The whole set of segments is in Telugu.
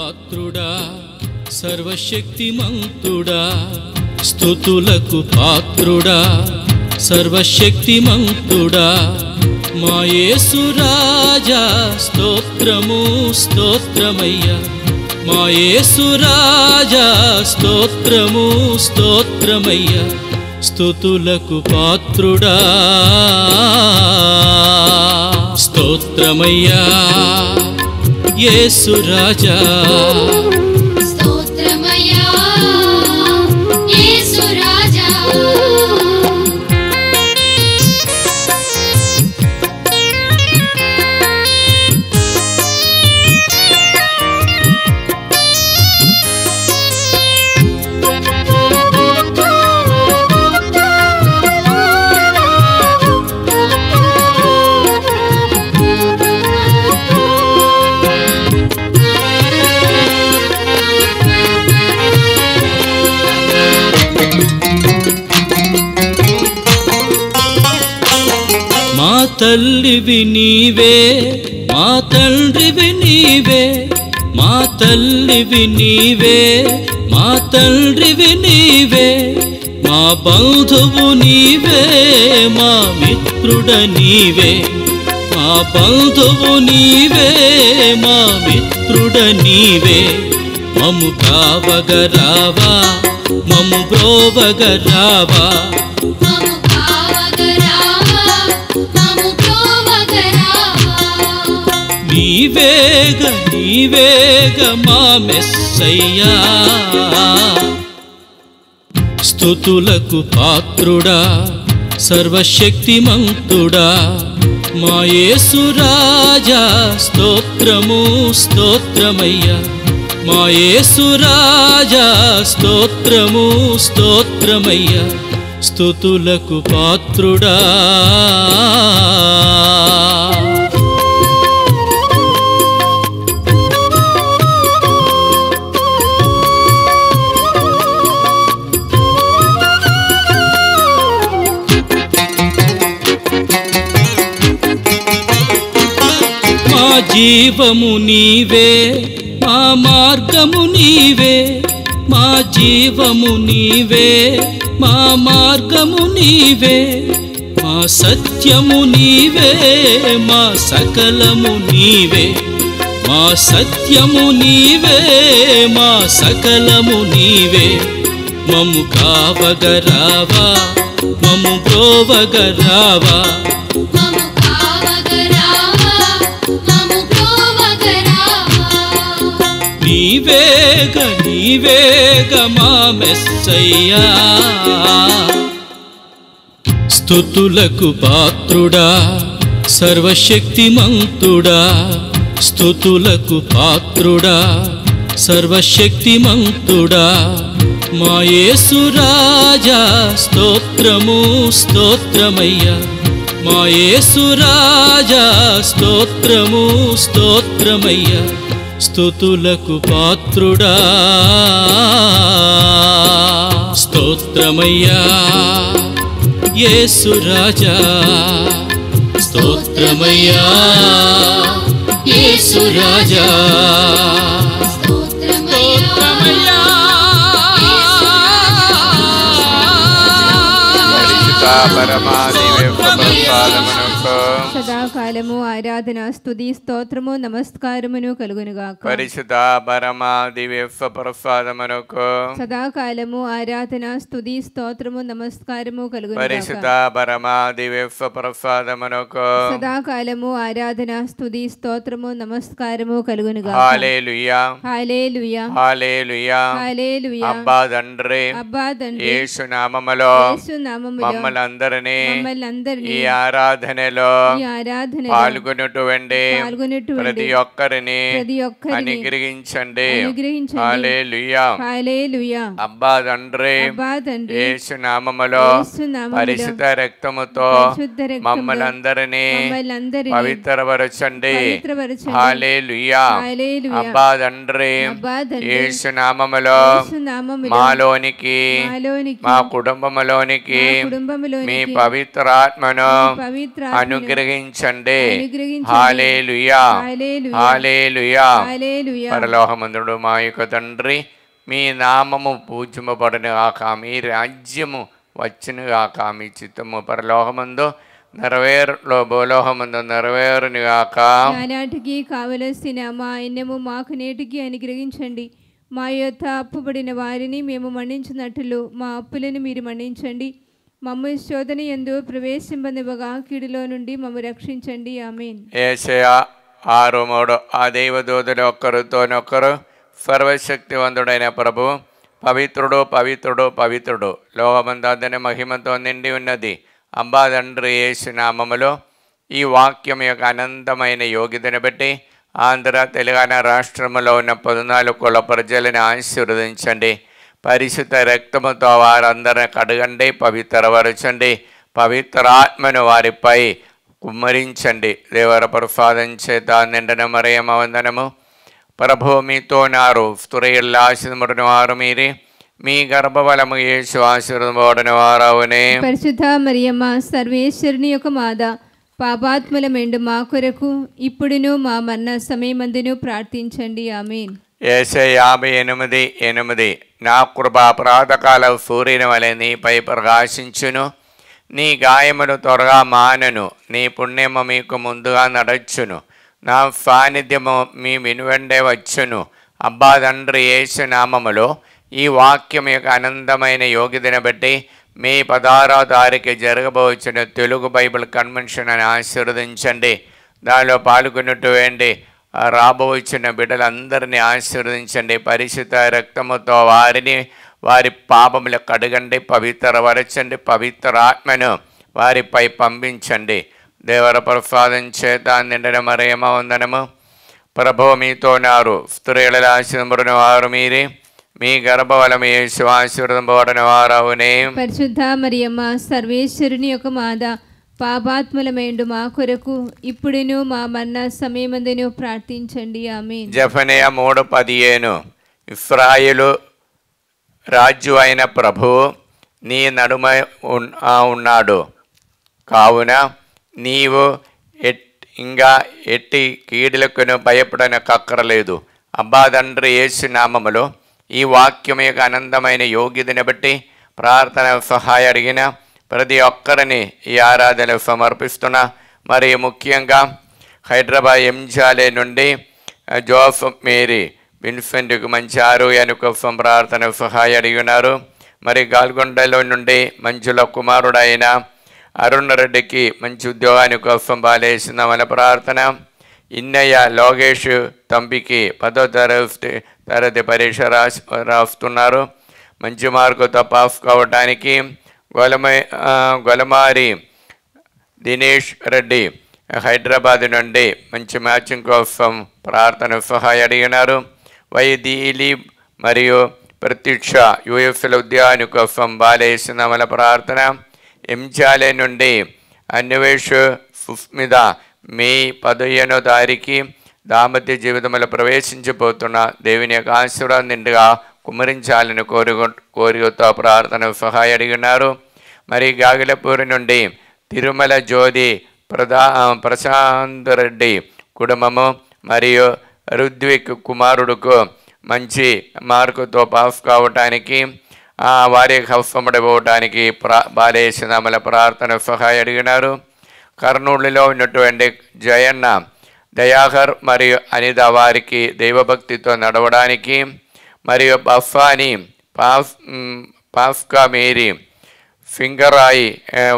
పాత్రుడా సర్వశక్తిమంతుడా స్తుతులకు పాత్రుడా సర్వశక్తిమంతుడా మా యేసు రాజా స్తోత్రము స్తోత్రమయ్యా మా యేసు రాజా స్తోత్రము స్తోత్రమయ్యా స్తుతులకు పాత్రుడా స్తోత్రమయ్యా యేసు రాజా స్తోత్రమయ్యా యేసు రాజా మా తల్లివి నీవే మా తండ్రివి నీవే మా తల్లివి నీవే మా తండ్రివి నీవే మా బంధువు నీవే మా మిత్రుడ నీవే మా బంధువు నీవే మా మిత్రుడ నీవే మము కావగరావా మము బ్రోవగరావా మము కావగరావా మము బ్రోవగరావా నీవేగ మా మెస్సయ్యా స్తుతులకు పాత్రుడా సర్వశక్తిమంతుడా మా యేసు రాజా స్తోత్రము స్తోత్రమయ్యా మా యేసు రాజా స్తోత్రము స్తోత్రమయ్యా స్తుతులకు పాత్రుడా మా జీవము నీవే మా మార్గము నీవే మా జీవము నీవే మా మార్గము నీవే మా సత్యము నీవే మా సకలము నీవే మా సత్యము నీవే మా సకలము నీవే మము కావగరావా మము బ్రోవగరావా మము కావగరావా మము బ్రోవగరావా నీవేగ మా మెస్సయ్యా స్తుతులకు పాత్రుడా సర్వశక్తిమంతుడా స్తుతులకు పాత్రుడా సర్వశక్తిమంతుడా మా యేసు రాజా స్తోత్రము స్తోత్రమయ్యా మా యేసు రాజా స్తోత్రము స్తోత్రమయ్యా స్తుతులకు పాత్రుడా స్తోత్రమయ్యా యేసు రాజా స్తోత్రమయ్యా యేసు రాజా స్తోత్రమయ్యా సదాకాలము ఆరాధన స్తుతి స్తోత్రము నమస్కారమును కలుగునుగాక. పరిశుద్ధ పరమా దివ్య ప్రసాదమునకు సదాకాలము ఆరాధన స్తుతి స్తోత్రము నమస్కారము కలుగునుగాక. పరిశుద్ధ పరమా దివ్య ప్రసాదమునకు సదాకాలము ఆరాధన స్తుతి స్తోత్రము నమస్కారము కలుగునుగాక. హల్లెలూయా హల్లెలూయా హల్లెలూయా హల్లెలూయా. అబ్బా తండ్రి అబ్బా తండ్రి యేసు నామములో యేసు నామములో మమ్మల్ని అందరినీ మమ్మల్నందరినీ ఈ ఆరాధనలో పాల్గొన్నటువంటి ప్రతి ఒక్కరిని అనుగ్రహించండి. హల్లెలూయా హల్లెలూయా. అబ్బా తండ్రి అబ్బా తండ్రి యేసు నామములో పరిశుద్ధ రక్తముతో మమ్మల్ని అందరినీ పవిత్రపరచండి. హల్లెలూయా. అబ్బా తండ్రి యేసు నామములో మాలోనికి మా కుటుంబములోనికి మీ పవిత్రాత్మను అనుగ్రహించండి. అనుగ్రహించండి. అనుగ్రహించండి. హల్లెలూయా హల్లెలూయా. హల్లెలూయా. హల్లెలూయా. పరలోకమందుడు మా యొక్క తండ్రి, మీ నామము పూజింపబడును గాక, మీ రాజ్యము వచ్చును గాక, మీ చిత్తము పరలోకమందు నెరవేరులో భూలోకమందు నెరవేరును గాక. నానాటికి కావలసిన మా అన్నము మాకు నేటికి అనుగ్రహించండి. మా యొక్క అప్పుబడిన వారిని మేము మన్నించినట్లు మా అప్పులను మీరు మన్నించండి. మమ్మ శోధన యందు ప్రవేశింపనివ్వగా కీడులో నుండి మమ్మ రక్షించండి. ఆమేన్. యేసయ్య 6:3 ఆ దైవదూతలు ఒక్కరితోనొక్కరు, సర్వశక్తివంతుడైన ప్రభు పవిత్రుడు పవిత్రుడు పవిత్రుడు, లోకమంతని మహిమతో నిండి ఉన్నది. అబ్బా తండ్రి యేసు నామములో ఈ వాక్యం యొక్క అనంతమైన యోగ్యతను బట్టి ఆంధ్ర తెలంగాణ రాష్ట్రంలో ఉన్న 14 కుల ప్రజలను ఆశీర్వదించండి. పరిశుద్ధ రక్తముతో వారందరిని కడగండి, పవిత్రపరచండి. పవిత్రాత్మను వారిపై కుమ్మరించండి. దేవర ప్రసాదం చేత నిండిన మరియమ్మ వందనము. ప్రభు మీతో నారు, స్త్రీల్లో ఆశీర్వదించబడిన వారు మీరే, మీ గర్భఫలము యేసు ఆశీర్వదించబడిన వారవునే. పరిశుద్ధ మరియమ్మ సర్వేశ్వరుని యొక్క మాత, పాపాత్ముల మెండు మా కొరకు ఇప్పుడును మా మరణ సమయమందును ప్రార్థించండి. ఆమేన్. యేసయ్య 58:8 నా కృప ప్రాతకాల సూర్యుని వలె నీపై ప్రకాశించును, నీ గాయములు త్వరగా మానను, నీ పుణ్యము మీకు ముందుగా నడచును, నా సాన్నిధ్యము మీ వెనువెండే వచ్చును. అబ్బా తండ్రి యేసు నామములో ఈ వాక్యం యొక్క అనంతమైన యోగ్యతను బట్టి మే 16వ తారీఖు జరగబోచిన తెలుగు బైబిల్ కన్వెన్షన్ అని ఆశీర్వదించండి. దానిలో పాల్గొన్నట్టు వేండి. రాబోచిన బిడ్డలందరినీ ఆశీర్వదించండి. పరిశుద్ధ రక్తముతో వారిని వారి పాపములు కడగండి, పవిత్రపరచండి. పవిత్ర ఆత్మను వారిపై పంపించండి. దేవర ప్రసాదం చేత నిండిన మరియమ్మ వందనము. ప్రభు మీతో నారు, స్త్రీలలో ఆశీర్వదించబడిన వారు మీరే, మీ గర్భఫలము యేసు ఆశీర్వదించబడిన వారవునే. పరిశుద్ధ మరియమ్మ సర్వేశ్వరుని యొక్క మాత, పాపాత్ములమైండు మా కొరకు ఇప్పుడును మా మరణ సమయమందును ప్రార్థించండి. ఆమేన్. జెఫనియా 3:15 ఇశ్రాయేలు రాజు అయిన ప్రభు నీ నడుమ ఉన్నాడు, కావున నీవు ఇంకా ఎట్టి కీడులకును భయపడనక్కరలేదు. అబ్బా తండ్రి యేసు నామములో ఈ వాక్యం యొక్క అనంతమైన యోగ్యతను బట్టి ప్రార్థన సహాయ అడిగిన ప్రతి ఒక్కరిని ఈ ఆరాధన సమర్పిస్తున్నా. మరి ముఖ్యంగా హైదరాబాద్ ఎంజాలే నుండి జోసఫ్ మేరీ విన్సెంట్కు మంచి ఆరోగ్యాన్ని కోసం ప్రార్థన సహాయ అడిగినారు. మరి గాల్గొండలో నుండి మంచుల కుమారుడైన అరుణ్ రెడ్డికి మంచి ఉద్యోగాని కోసం బాలేసిన మన ప్రార్థన. ఇన్నయ్య లోగేష్ తంపికి 10వ తరగతి పరీక్ష రాస్తున్నారు. మంచి మార్కుతో పాస్ కావడానికి గొలమారి దినేష్ రెడ్డి హైదరాబాద్ నుండి మంచి మ్యాచింగ్ కోసం ప్రార్థన సహాయ అడిగినారు. వైదీలి మరియు ప్రత్యక్ష యుఎఫ్ల ఉద్యాని కోసం బాలేసిన మన ప్రార్థన. ఎంజాలే నుండి అన్వేష్ సుస్మిత మే 15వ తారీఖు దాంపత్య జీవితంలో ప్రవేశించిపోతున్న దేవుని యొక్క ఆశీర్వాదం నిండుగా కుమ్మరించాలని కోరికతో ప్రార్థన సహాయ అడిగినారు. మరి గాగిలపూరి నుండి తిరుమల జ్యోతి ప్రశాంత్ రెడ్డి కుటుంబము మరియు రుద్విక్ కుమారుడుకు మంచి మార్కుతో పాస్ కావటానికి వారి హస్తముడిపోవటానికి బాలేసినామల ప్రార్థన సహాయ అడిగినారు. కర్నూలులో ఉన్నటువంటి జయన్న దయాకర్ మరియు అనిత వారికి దైవభక్తితో నడవడానికి, మరియు బఫాని పాస్కా మేరీ సింగరాయి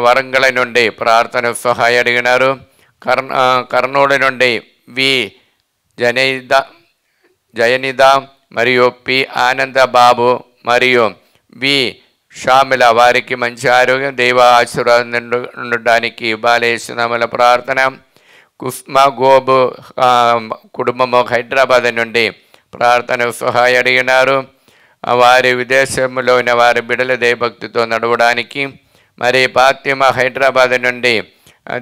వరంగల్ నుండి ప్రార్థన సహాయ అడిగినారు. కర్నూలు నుండి వి జయనిద మరియు పి ఆనంద బాబు మరియు వి షామిల వారికి మంచి ఆరోగ్యం, దైవ ఆశీర్వాదం ఉండడానికి బాలేసునామల ప్రార్థన. కుస్మా గోబు కుటుంబము హైదరాబాద్ నుండి ప్రార్థన సహాయ అడిగినారు. వారి విదేశంలో ఉన్న వారి బిడ్డల దైవభక్తితో నడవడానికి, మరి ఫాతిమా హైదరాబాద్ నుండి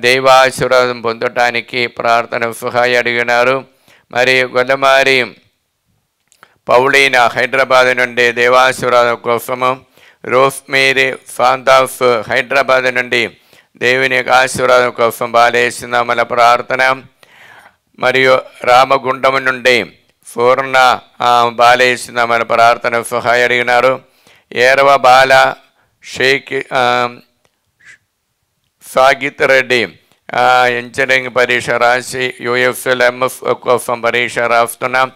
దైవ ఆశీర్వాదం పొందటానికి ప్రార్థన సహాయ అడిగినారు. మరి గొల్లమారి పౌలీనా హైదరాబాద్ నుండి దేవాశీర్వాదం కోసము, రోస్మేరీ ఫాంతాఫ్ హైదరాబాద్ నుండి దేవుని యొక్క ఆశీర్వాదం కోసం బాలేస్తున్నామల ప్రార్థన. మరియు రామగుండము నుండి పూర్ణ బాలేస్తున్నామని ప్రార్థన సహాయ అడిగినారు. ఏరవ బాల షేక్ సాగిత్ రెడ్డి ఇంజనీరింగ్ పరీక్ష రాసి యూఎఫ్ఎల్ ఎంఎఫ్ కోసం పరీక్ష రాస్తున్నాం.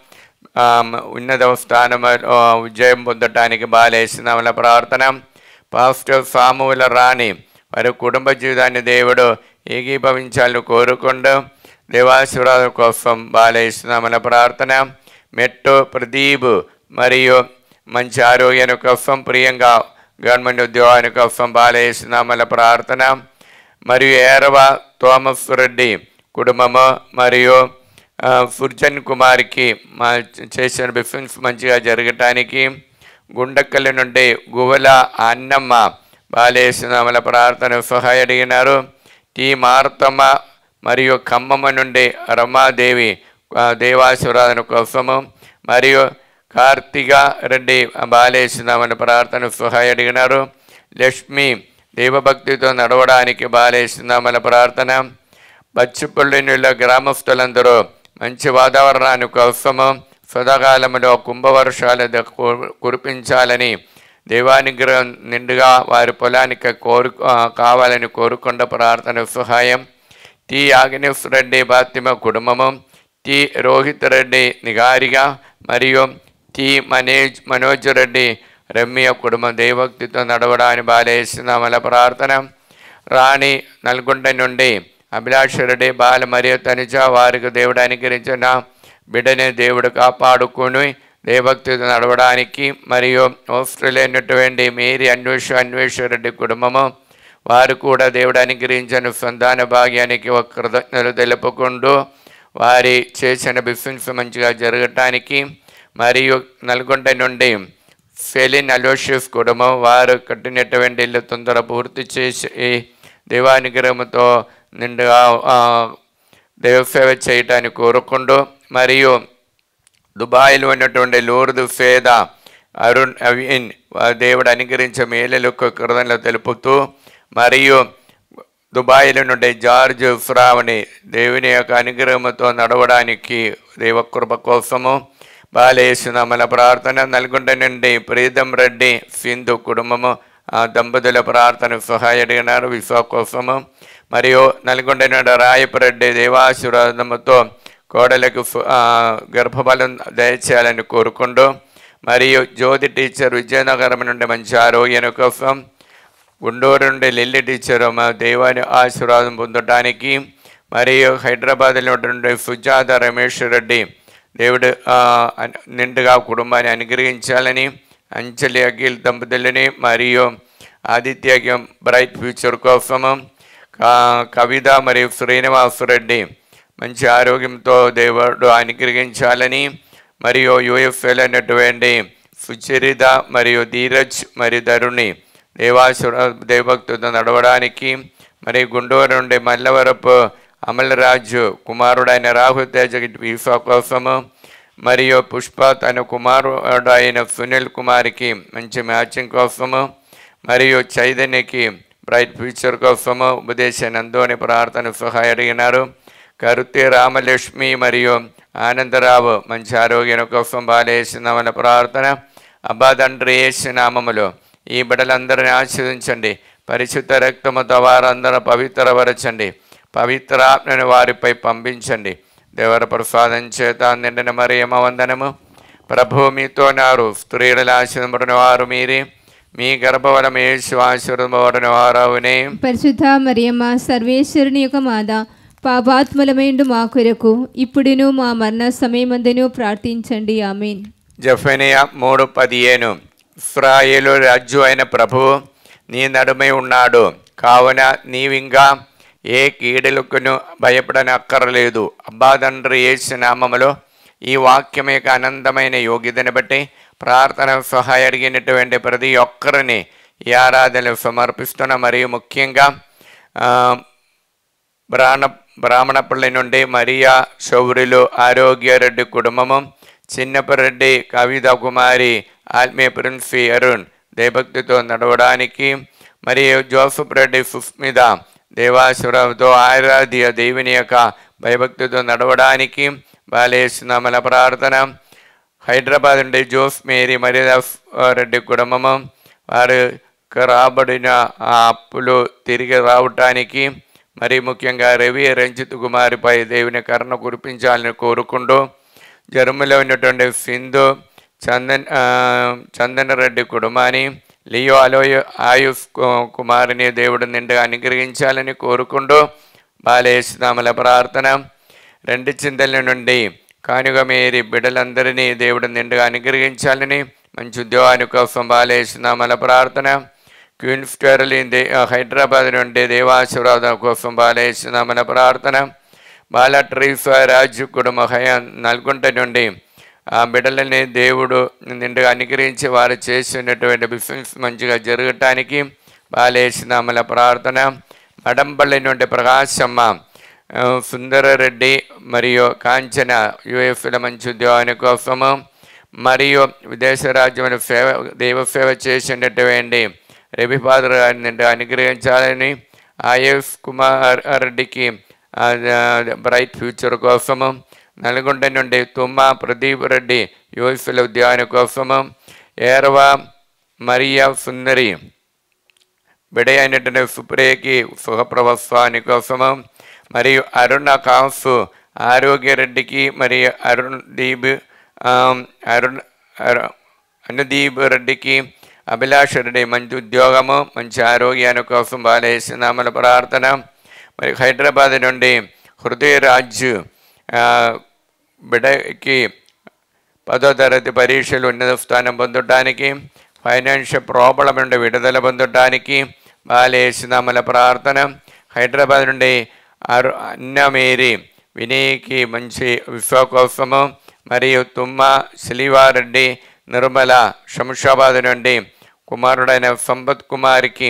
ఉన్నత స్థానం విజయం పొందటానికి బాలేస్తున్నామని ప్రార్థన. పాస్టర్ సాముల రాణి వారి కుటుంబ జీవితాన్ని దేవుడు ఏకీభవించాలని కోరుకుంటూ దేవాశీర్వాదం కోసం బాలేస్తున్నామని ప్రార్థన. మెట్టు ప్రదీప్ మరియు మంచి ఆరోగ్యాన్ని కోసం ప్రియంగా గవర్నమెంట్ ఉద్యోగానికి కోసం బాలేస్తున్నామని ప్రార్థన. మరియు ఏరవ థోమస్ రెడ్డి కుటుంబము మరియు ఫుర్జన్ కుమార్కి చేసిన బిజినెస్ మంచిగా జరగటానికి గుండకల్లి నుండి గువల అన్నమ్మ బాలేస్తున్నామల ప్రార్థన సహాయ అడిగినారు. టి మార్తమ్మ మరియు ఖమ్మమ్మ నుండి రమాదేవి దేవాశీర్వాదన కోసము మరియు కార్తిక రెడ్డి బాలేస్తున్నామని ప్రార్థన సహాయ అడిగినారు. లక్ష్మి దేవభక్తితో నడవడానికి బాలేస్తున్నామని ప్రార్థన. బచ్చిపల్లిలో గ్రామస్తులందరూ మంచి వాతావరణాన్ని కోసము సదాకాలంలో కుంభవర్షాలు కురిపించాలని దేవానుగ్రహం నిండుగా వారి పొలానికి కావాలని కోరుకున్న ప్రార్థన సహాయం. టి ఆగ్నేష్ రెడ్డి బాతిమ కుటుంబము, టి రోహిత్ రెడ్డి నిగారిగా మరియు టి మనోజ్ రెడ్డి రమ్య కుటుంబం దేవభక్తితో నడవడానికి బాలేస్తున్నామల ప్రార్థన. రాణి నల్గొండ నుండి అభిలాష్ రెడ్డి బాల మరియు తనిజ వారికి దేవుడు అనుగ్రహించిన బిడ్డని దేవుడు కాపాడుకుని దేవభక్తితో నడవడానికి మరియు ఆస్ట్రేలియా ఉన్నటువంటి మేరీ అన్వేషరెడ్డి కుటుంబము వారు కూడా దేవుడు అనుగ్రహించిన సంతాన భాగ్యానికి ఒక కృతజ్ఞతలు తెలుపుకుంటూ వారి చేసిన బిజినెస్ మంచిగా జరగటానికి మరియు నల్గొండ నుండి ఫెలిన్ అలోషిఫ్ కుటుంబం వారు కట్టినటువంటి ఇల్లు తొందర పూర్తి చేసి దేవానుగ్రహంతో నిండుగా దేవసేవ చేయటానికి కోరుకుంటూ మరియు దుబాయ్లో ఉన్నటువంటి లూర్దు ఫేద అరుణ్ అవిన్ దేవుడు అనుగ్రహించే మేలులకు కృతజ్ఞతలు తెలుపుతూ మరియు దుబాయ్లో నుండి జార్జ్ ఫ్రావ్ని దేవుని యొక్క అనుగ్రహంతో నడవడానికి దేవకృప కోసము బాలేస్తున్నామల ప్రార్థన. నల్గొండ నుండి ప్రీతం రెడ్డి సింధు కుటుంబము దంపతుల ప్రార్థన సహాయ అడిగినారు విశ్వ కోసము. మరియు నల్గొండ నుండి రాయపరెడ్డి దేవాశీర్వాదముతో కోడలకు గర్భఫలం దయచేయాలని కోరుకుంటూ మరియు జ్యోతి టీచర్ విజయనగరం నుండి మంచి ఆరోగ్యం కోసం, గుంటూరు నుండి లిల్లీ టీచర్ మా దేవాని ఆశీర్వాదం పొందటానికి మరియు హైదరాబాద్లో నుండి సుజాత రమేష్ రెడ్డి దేవుడు నిండుగా కుటుంబాన్ని అనుగ్రహించాలని, అంజలి అఖిల్ దంపతులని మరియు ఆదిత్య బ్రైట్ ఫ్యూచర్ కోసము, కవిత మరియు శ్రీనివాస్ రెడ్డి మంచి ఆరోగ్యంతో దేవుడు అనుగ్రహించాలని మరియు యూఎఫ్ఎల్ అయినటువంటి సుచరిత మరియు ధీరజ్ మరియు తరుణి దేవభక్తులతో నడవడానికి మరియు గుంటూరు నుండి మల్లవరపు అమలరాజు కుమారుడైన రాహుల్ తేజ వీసా కోసము మరియు పుష్ప తన కుమారుడు అయిన సునీల్ కుమార్కి మంచి మ్యాచింగ్ కోసము మరియు చైతన్యకి బ్రైట్ ఫ్యూచర్ కోసము ఉపదేశానందోని ప్రార్థన సహాయ అడిగినారు. కరుతి రామలక్ష్మి మరియు ఆనందరావు మంచి ఆరోగ్యం కోసం బాలేస్తున్నామన్న ప్రార్థన. అబ్బా తండ్రి యేసు నామములో ఈ బిడ్డలందరినీ ఆశీర్వదించండి. పరిశుద్ధ రక్తముతో వారందరూ పవిత్రపరచండి. పవిత్రాత్మను వారిపై పంపించండి. దేవర ప్రసాదం చేత నిండిన మరియమ్మ వందనము. ప్రభు మీతో నారు, స్త్రీలలో ఆశీర్వదింపబడిన వారు మీరే, మీ గర్భఫలము యేసు ఆశీర్వదింపబడిన వారవునే. పరిశుద్ధ మరియమ్మ సర్వేశ్వరుని యొక్క మాత, పాపాత్ములమైండు మా కొరకు ఇప్పుడును మా మరణ సమయమందును ప్రార్థించండి. ఆమేన్. జెఫనియా 3:15 ఇశ్రాయేలు రాజు అయిన ప్రభువు నీ నడుమై ఉన్నాడు, కావున నీవింకా ఏ కీడులకును భయపడనక్కర్లేదు. అబ్బా తండ్రి యేసు నామములో ఈ వాక్యం యొక్క అనంతమైన యోగ్యతను బట్టి ప్రార్థన సహాయ అడిగినటువంటి ప్రతి ఒక్కరిని ఈ ఆరాధనలు సమర్పిస్తున్న మరియు ముఖ్యంగా బ్రాహ్మణపల్లి నుండి మరియా శౌర్యులు ఆరోగ్యరెడ్డి కుటుంబము, చిన్నపరెడ్డి కవిత కుమారి ఆత్మీయ ప్రిన్సి అరుణ్ దేవభక్తితో నడవడానికి మరియు జోసఫ్ రెడ్డి సుస్మిత దేవాసురతో ఆరాధ్య దేవుని యొక్క భయభక్తితో నడవడానికి బాలేస్తున్నామల ప్రార్థన. హైదరాబాద్ నుండి జోఫ్ మేరీ మరియదాస్ రెడ్డి కుటుంబము వారికి రాబడిన ఆ అప్పులు తిరిగి రావటానికి, మరి ముఖ్యంగా రవి రంజిత్ కుమారిపై దేవుని కరుణ కురిపించాలని కోరుకుంటూ, జర్మలో ఉన్నటువంటి సింధు చందన్ రెడ్డి కుటుంబాన్ని, లియో ఆయుష్ కుమారిని దేవుడు నిండుగా అనుగ్రహించాలని కోరుకుంటూ బాలేస్తున్నామల ప్రార్థన. రెండు చింతల నుండి కానుగ మేరీ బిడ్డలందరినీ దేవుడు నిండుగా అనుగ్రహించాలని మంచి ఉద్యోగాని కోసం బాలేస్తున్నామల ప్రార్థన. క్వీన్ స్టెర్లిన్ హైదరాబాద్ నుండి దేవాశీర్వాదం కోసం బాలేస్తున్నామల ప్రార్థన. బాల ట్రీఫా రాజు కుటుంబ నల్గొండ నుండి ఆ బిడ్డలని దేవుడు నిండుగా అనుగ్రహించి వారు చేసినటువంటి బిజినెస్ మంచిగా జరగటానికి బాలేసినామల ప్రార్థన. మడంపల్లి నుండి ప్రకాశమ్మ, సుందరరెడ్డి మరియు కాంచన యుఎఫ్ల మంచి ఉద్యోగాని కోసము, మరియు విదేశ రాజ్యమైన దేవసేవ చేసినటువంటి రవి ఫాదర్ గారిని నిండుగా అనుగ్రహించాలని, ఆయుష్ కుమార్ రెడ్డికి బ్రైట్ ఫ్యూచర్ కోసము, నల్గొండ నుండి తుమ్మా ప్రదీప్ రెడ్డి యుఎఫ్ల ఉద్యోగాని కోసము, ఏరవ మరియా సుందరి బిడ అయినటువంటి సుప్రియకి సుఖప్రభస్వాని కోసము, మరియు అరుణ కాసు ఆరోగ్యరెడ్డికి, మరియు అనుదీప్ రెడ్డికి, అభిలాష్ రెడ్డి మంచి ఉద్యోగము మంచి ఆరోగ్యాన్ని కోసం బాలేసినామల ప్రార్థన. మరి హైదరాబాద్ నుండి హృదయరాజు బిడకి 10వ తరగతి పరీక్షలు ఉన్నత స్థానం పొందడానికి, ఫైనాన్షియల్ ప్రాబ్లం నుండి విడుదల పొందడానికి బాలేసినామల ప్రార్థన. హైదరాబాద్ నుండి అన్న మేరీ వినయ్కి మంచి విశ్వకోసము, మరియు తుమ్మ శిలివారెడ్డి నిర్మల శంషాబాద్ నుండి కుమారుడైన సంపత్ కుమార్కి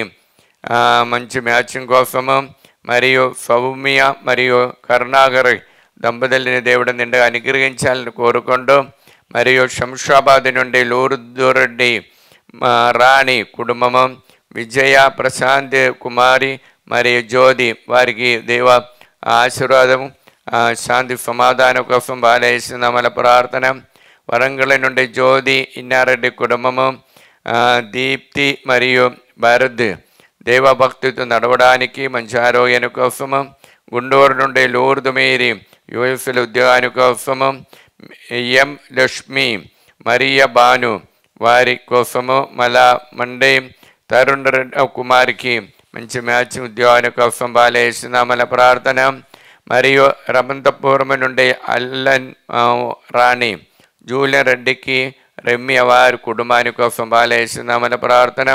మంచి మ్యాచింగ్ కోసము, మరియు సౌమ్య మరియు కరుణాకర్ దంపతులని దేవుడు నిండుగా అనుగ్రహించాలని కోరుకుంటూ, మరియు శంషాబాద్ నుండి లూర్దురెడ్డి రాణి కుటుంబము, విజయ ప్రశాంత్ కుమారి మరియు జ్యోతి వారికి దేవ ఆశీర్వాదం శాంతి సమాధానం కోసం బాలేసినామల ప్రార్థన. వరంగల్ నుండి జ్యోతి ఇన్నారెడ్డి కుటుంబము, దీప్తి మరియు భారత్ దేవభక్తితో నడవడానికి మంచి ఆరోగ్యాని కోసము, గుంటూరు నుండి లూర్దు మేరీ యుఎస్ల ఉద్యోగాని కోసము, ఎం లక్ష్మి మరియ భాను వారి కోసము, మళ్ళా మండే తరుణ్ కుమార్కి మంచి మ్యాచింగ్ ఉద్యోగాని కోసం బాలేసినామల ప్రార్థన. మరియు రమంతపురం నుండి అల్లన్ రాణి జూలియన్ రెడ్డికి, రమ్య వారి కుటుంబాని కోసం బాలేసినామల ప్రార్థన.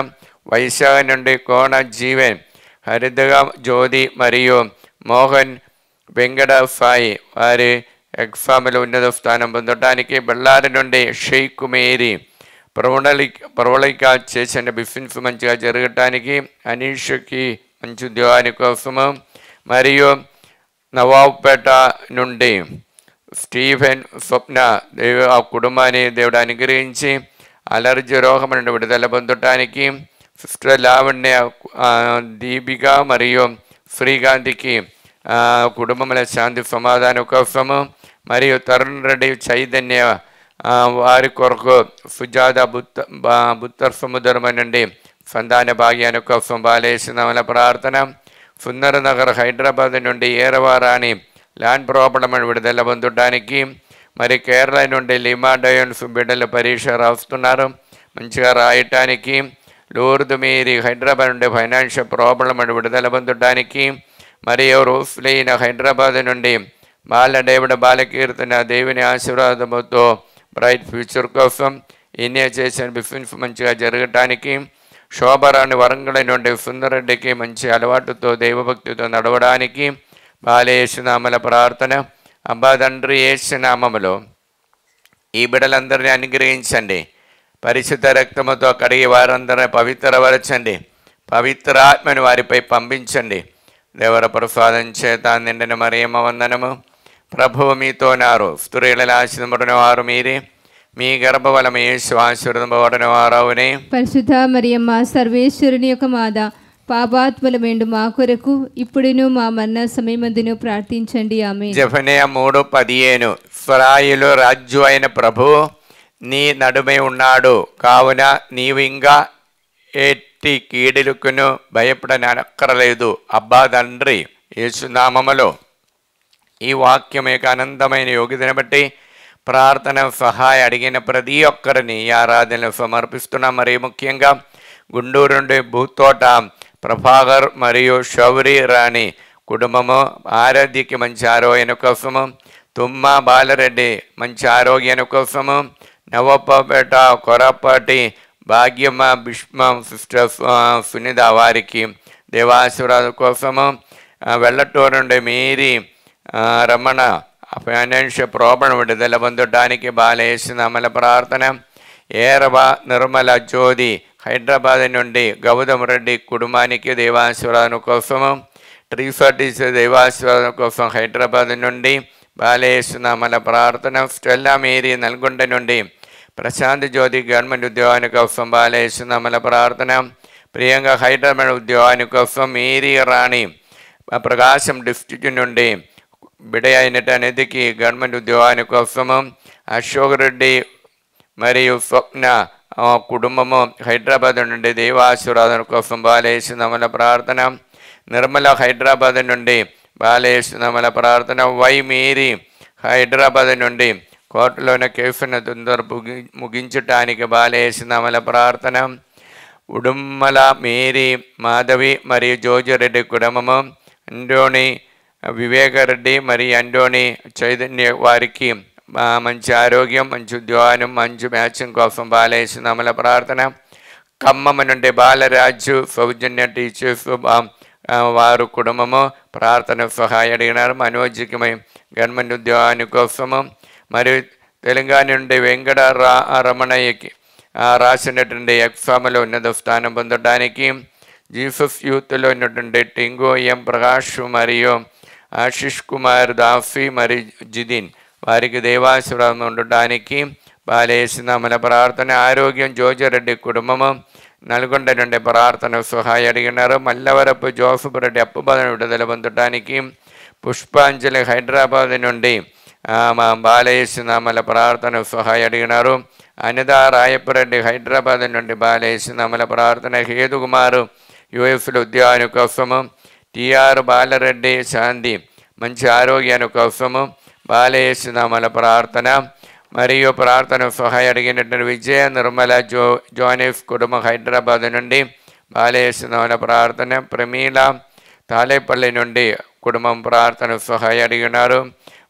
వైశాఖ నుండి కోణ జీవన్, హరితగా జ్యోతి మరియు మోహన్ వెంకట సాయి వారి ఎగ్జామ్లో ఉన్నత స్థానం పొందడానికి, బళ్ళారి నుండి షేక్ మేరీ ప్రవళిక చేసిన బిజినెస్ మంచిగా జరగటానికి, అనీష్కి మంచి ఉద్యోగాని కోసము, మరియు నవాబ్పేట నుండి స్టీఫెన్ స్వప్న ఆ కుటుంబాన్ని దేవుడు అనుగ్రహించి అలర్జీ రోగం నుండి విడుదల పొందటానికి, సిస్టర్ లావణ్య దీపిక మరియు శ్రీకాంతికి కుటుంబంలో శాంతి సమాధానం కోసము, మరియు తరుణ్ రెడ్డి చైతన్య వారి కొరకు, సుజాత బుత్తర్ సముద్రం నుండి సంతాన భాగ్యాన్ని కోసం బాలేసినామల ప్రార్థన. సుందరనగర్ హైదరాబాద్ నుండి ఏరవారాణి ల్యాండ్ ప్రాబ్లం విడుదల పొందడానికి, మరి కేరళ నుండి లిమా డయోన్స్ బిడ్డలు పరీక్ష రాస్తున్నారు మంచిగా రాయటానికి, లూర్దు మేరీ హైదరాబాద్ నుండి ఫైనాన్షియల్ ప్రాబ్లం విడుదల పొందడానికి, మరియు రోస్లైన హైదరాబాద్ నుండి డేవిడ్ బాలకీర్తన దేవుని ఆశీర్వాదంతో బ్రైట్ ఫ్యూచర్ కోసం, ఈయన చేసిన బిజినెస్ మంచిగా జరగటానికి, శోభరాణి వరంగల్ నుండి సుందరెడ్డికి మంచి అలవాటుతో దైవభక్తితో నడవడానికి బాలేసునామల ప్రార్థన. అబ్బా తండ్రి యేసునామములో ఈ బిడ్డలందరినీ అనుగ్రహించండి, పరిశుద్ధ రక్తముతో కడిగి వారందరినీ పవిత్రపరచండి, పవిత్రాత్మని వారిపై పంపించండి. దేవర ప్రసాదం చేత నిండిన మరియమ్మ వందనము. ప్రభువు మీతో నారు, స్త్రీలలో ఆశీర్వదింపబడిన వారు మీరే, మీ గర్భఫలము యేసు ఆశీర్వదింపబడిన వారవునే. పరిశుద్ధ మరియమ్మ సర్వేశ్వరుని యొక్క మాత, పాపాత్ములమేండు మా కొరకు ఇప్పుడును మా మరణ సమయమందును ప్రార్థించండి. ఆమేన్. జెఫనియా 3:15 ఇశ్రాయేలు రాజు అయిన ప్రభు నీ నడుమై ఉన్నాడు, కావున నీవు ఇంకా ఎట్టి కీడులకును భయపడనక్కరలేదు. అబ్బా తండ్రి, యేసునామములో ఈ వాక్యం యొక్క అనంతమైన యోగ్యతను బట్టి ప్రార్థన సహాయ అడిగిన ప్రతి ఒక్కరిని ఈ ఆరాధనలు సమర్పిస్తున్నాం. మరి ముఖ్యంగా గుంటూరు నుండి భూతోట ప్రభాకర్ మరియు శౌరి రాణి కుటుంబము ఆరాధ్యకి మంచి ఆరోగ్యం కోసము, తుమ్మ బాలరెడ్డి మంచి ఆరోగ్యం కోసము, నవపేట కొరపాటి భాగ్యమ్మ భీష్మ సిస్టర్ సునీత వారికి దేవాశీర్వాదం కోసము, వెల్లటూరు నుండి మీరి రమణ ఫైనాన్షియల్ ప్రాబ్లం విడుదల పొందడానికి బాలేసిన ప్రార్థన. ఏరవ నిర్మల జ్యోతి హైదరాబాద్ నుండి గౌతమ్ రెడ్డి కుటుంబానికి దేవాశీర్వాదం కోసము, ట్రీఫర్టీస్ దేవాశీర్వాదం కోసం హైదరాబాద్ నుండి బాలేసిన ప్రార్థన. స్టెల్లా మేరీ నల్గొండ నుండి ప్రశాంత్ జ్యోతి గవర్నమెంట్ ఉద్యోగాని కోసం బాలేసిన ప్రార్థన. ప్రియాంక హైదరాబాద్ ఉద్యోగాని కోసం మేరీ రాణి ప్రకాశం డిస్ట్రిక్ట్ నుండి బిడ అయినట్టు అనేదికి గవర్నమెంట్ ఉద్యోగాని కోసము, అశోక్ రెడ్డి మరియు స్వప్న కుటుంబము హైదరాబాద్ నుండి దేవాశీర్వాదం కోసం బాలేసిన ప్రార్థన. నిర్మల హైదరాబాద్ నుండి బాలేసిన ప్రార్థన. వై మేరీ హైదరాబాద్ నుండి కోర్టులోని కేసును తొందర ముగించటానికి బాలేసిన ప్రార్థన. ఉడుమ్మల మేరీ మాధవి మరియు జోజిరెడ్డి కుటుంబము, అంటోని వివేకరెడ్డి మరియు అంటోని చైతన్య వారికి మంచి ఆరోగ్యం, మంచి ఉద్యోగం, మంచి మ్యాచింగ్ కోసం బాలేసిన ప్రార్థన. ఖమ్మం నుండి బాలరాజు సౌజన్య టీచర్స్ వారు కుటుంబము ప్రార్థన సహాయం అడిగినారు మనోజ్యమై గవర్నమెంట్ ఉద్యోగాని కోసము. మరియు తెలంగాణ నుండి వెంకట రమణయ్యకి రాసినటువంటి ఎగ్జామ్లో ఉన్నత స్థానం పొందడానికి, జీసస్ యూత్లో ఉన్నటువంటి టింగు ఎం ప్రకాష్ మరియు ఆశిష్ కుమార్ దాఫీ మరియు జిదిన్ వారికి దేవాశీర్వాదం ఉండడానికి బాలేసిన ప్రార్థన. ఆరోగ్యం జోజిరెడ్డి కుటుంబము నల్గొండ నుండి ప్రార్థన సహాయం అడిగినారు. మల్లవరపు జోసఫ్ రెడ్డి అప్పుబాధను విడుదల పొందడానికి, పుష్పాంజలి హైదరాబాద్ నుండి బాలేసిన ప్రార్థన సహాయం అడిగినారు. అనిత రాయపురెడ్డి హైదరాబాద్ నుండి బాలేసిన ప్రార్థన. హేతుకుమారు యుఎస్లో ఉద్యోగాని కోసము, టిఆర్ బాలరెడ్డి శాంతి మంచి ఆరోగ్యాని కోసము బాలేసిన ప్రార్థన. మరియు ప్రార్థన సహాయం అడిగినటువంటి విజయ నిర్మల జోనెఫ్ కుటుంబం హైదరాబాద్ నుండి బాలేసిన ప్రార్థన. ప్రమీల తాలేపల్లి నుండి కుటుంబం ప్రార్థన సహాయం అడిగినారు.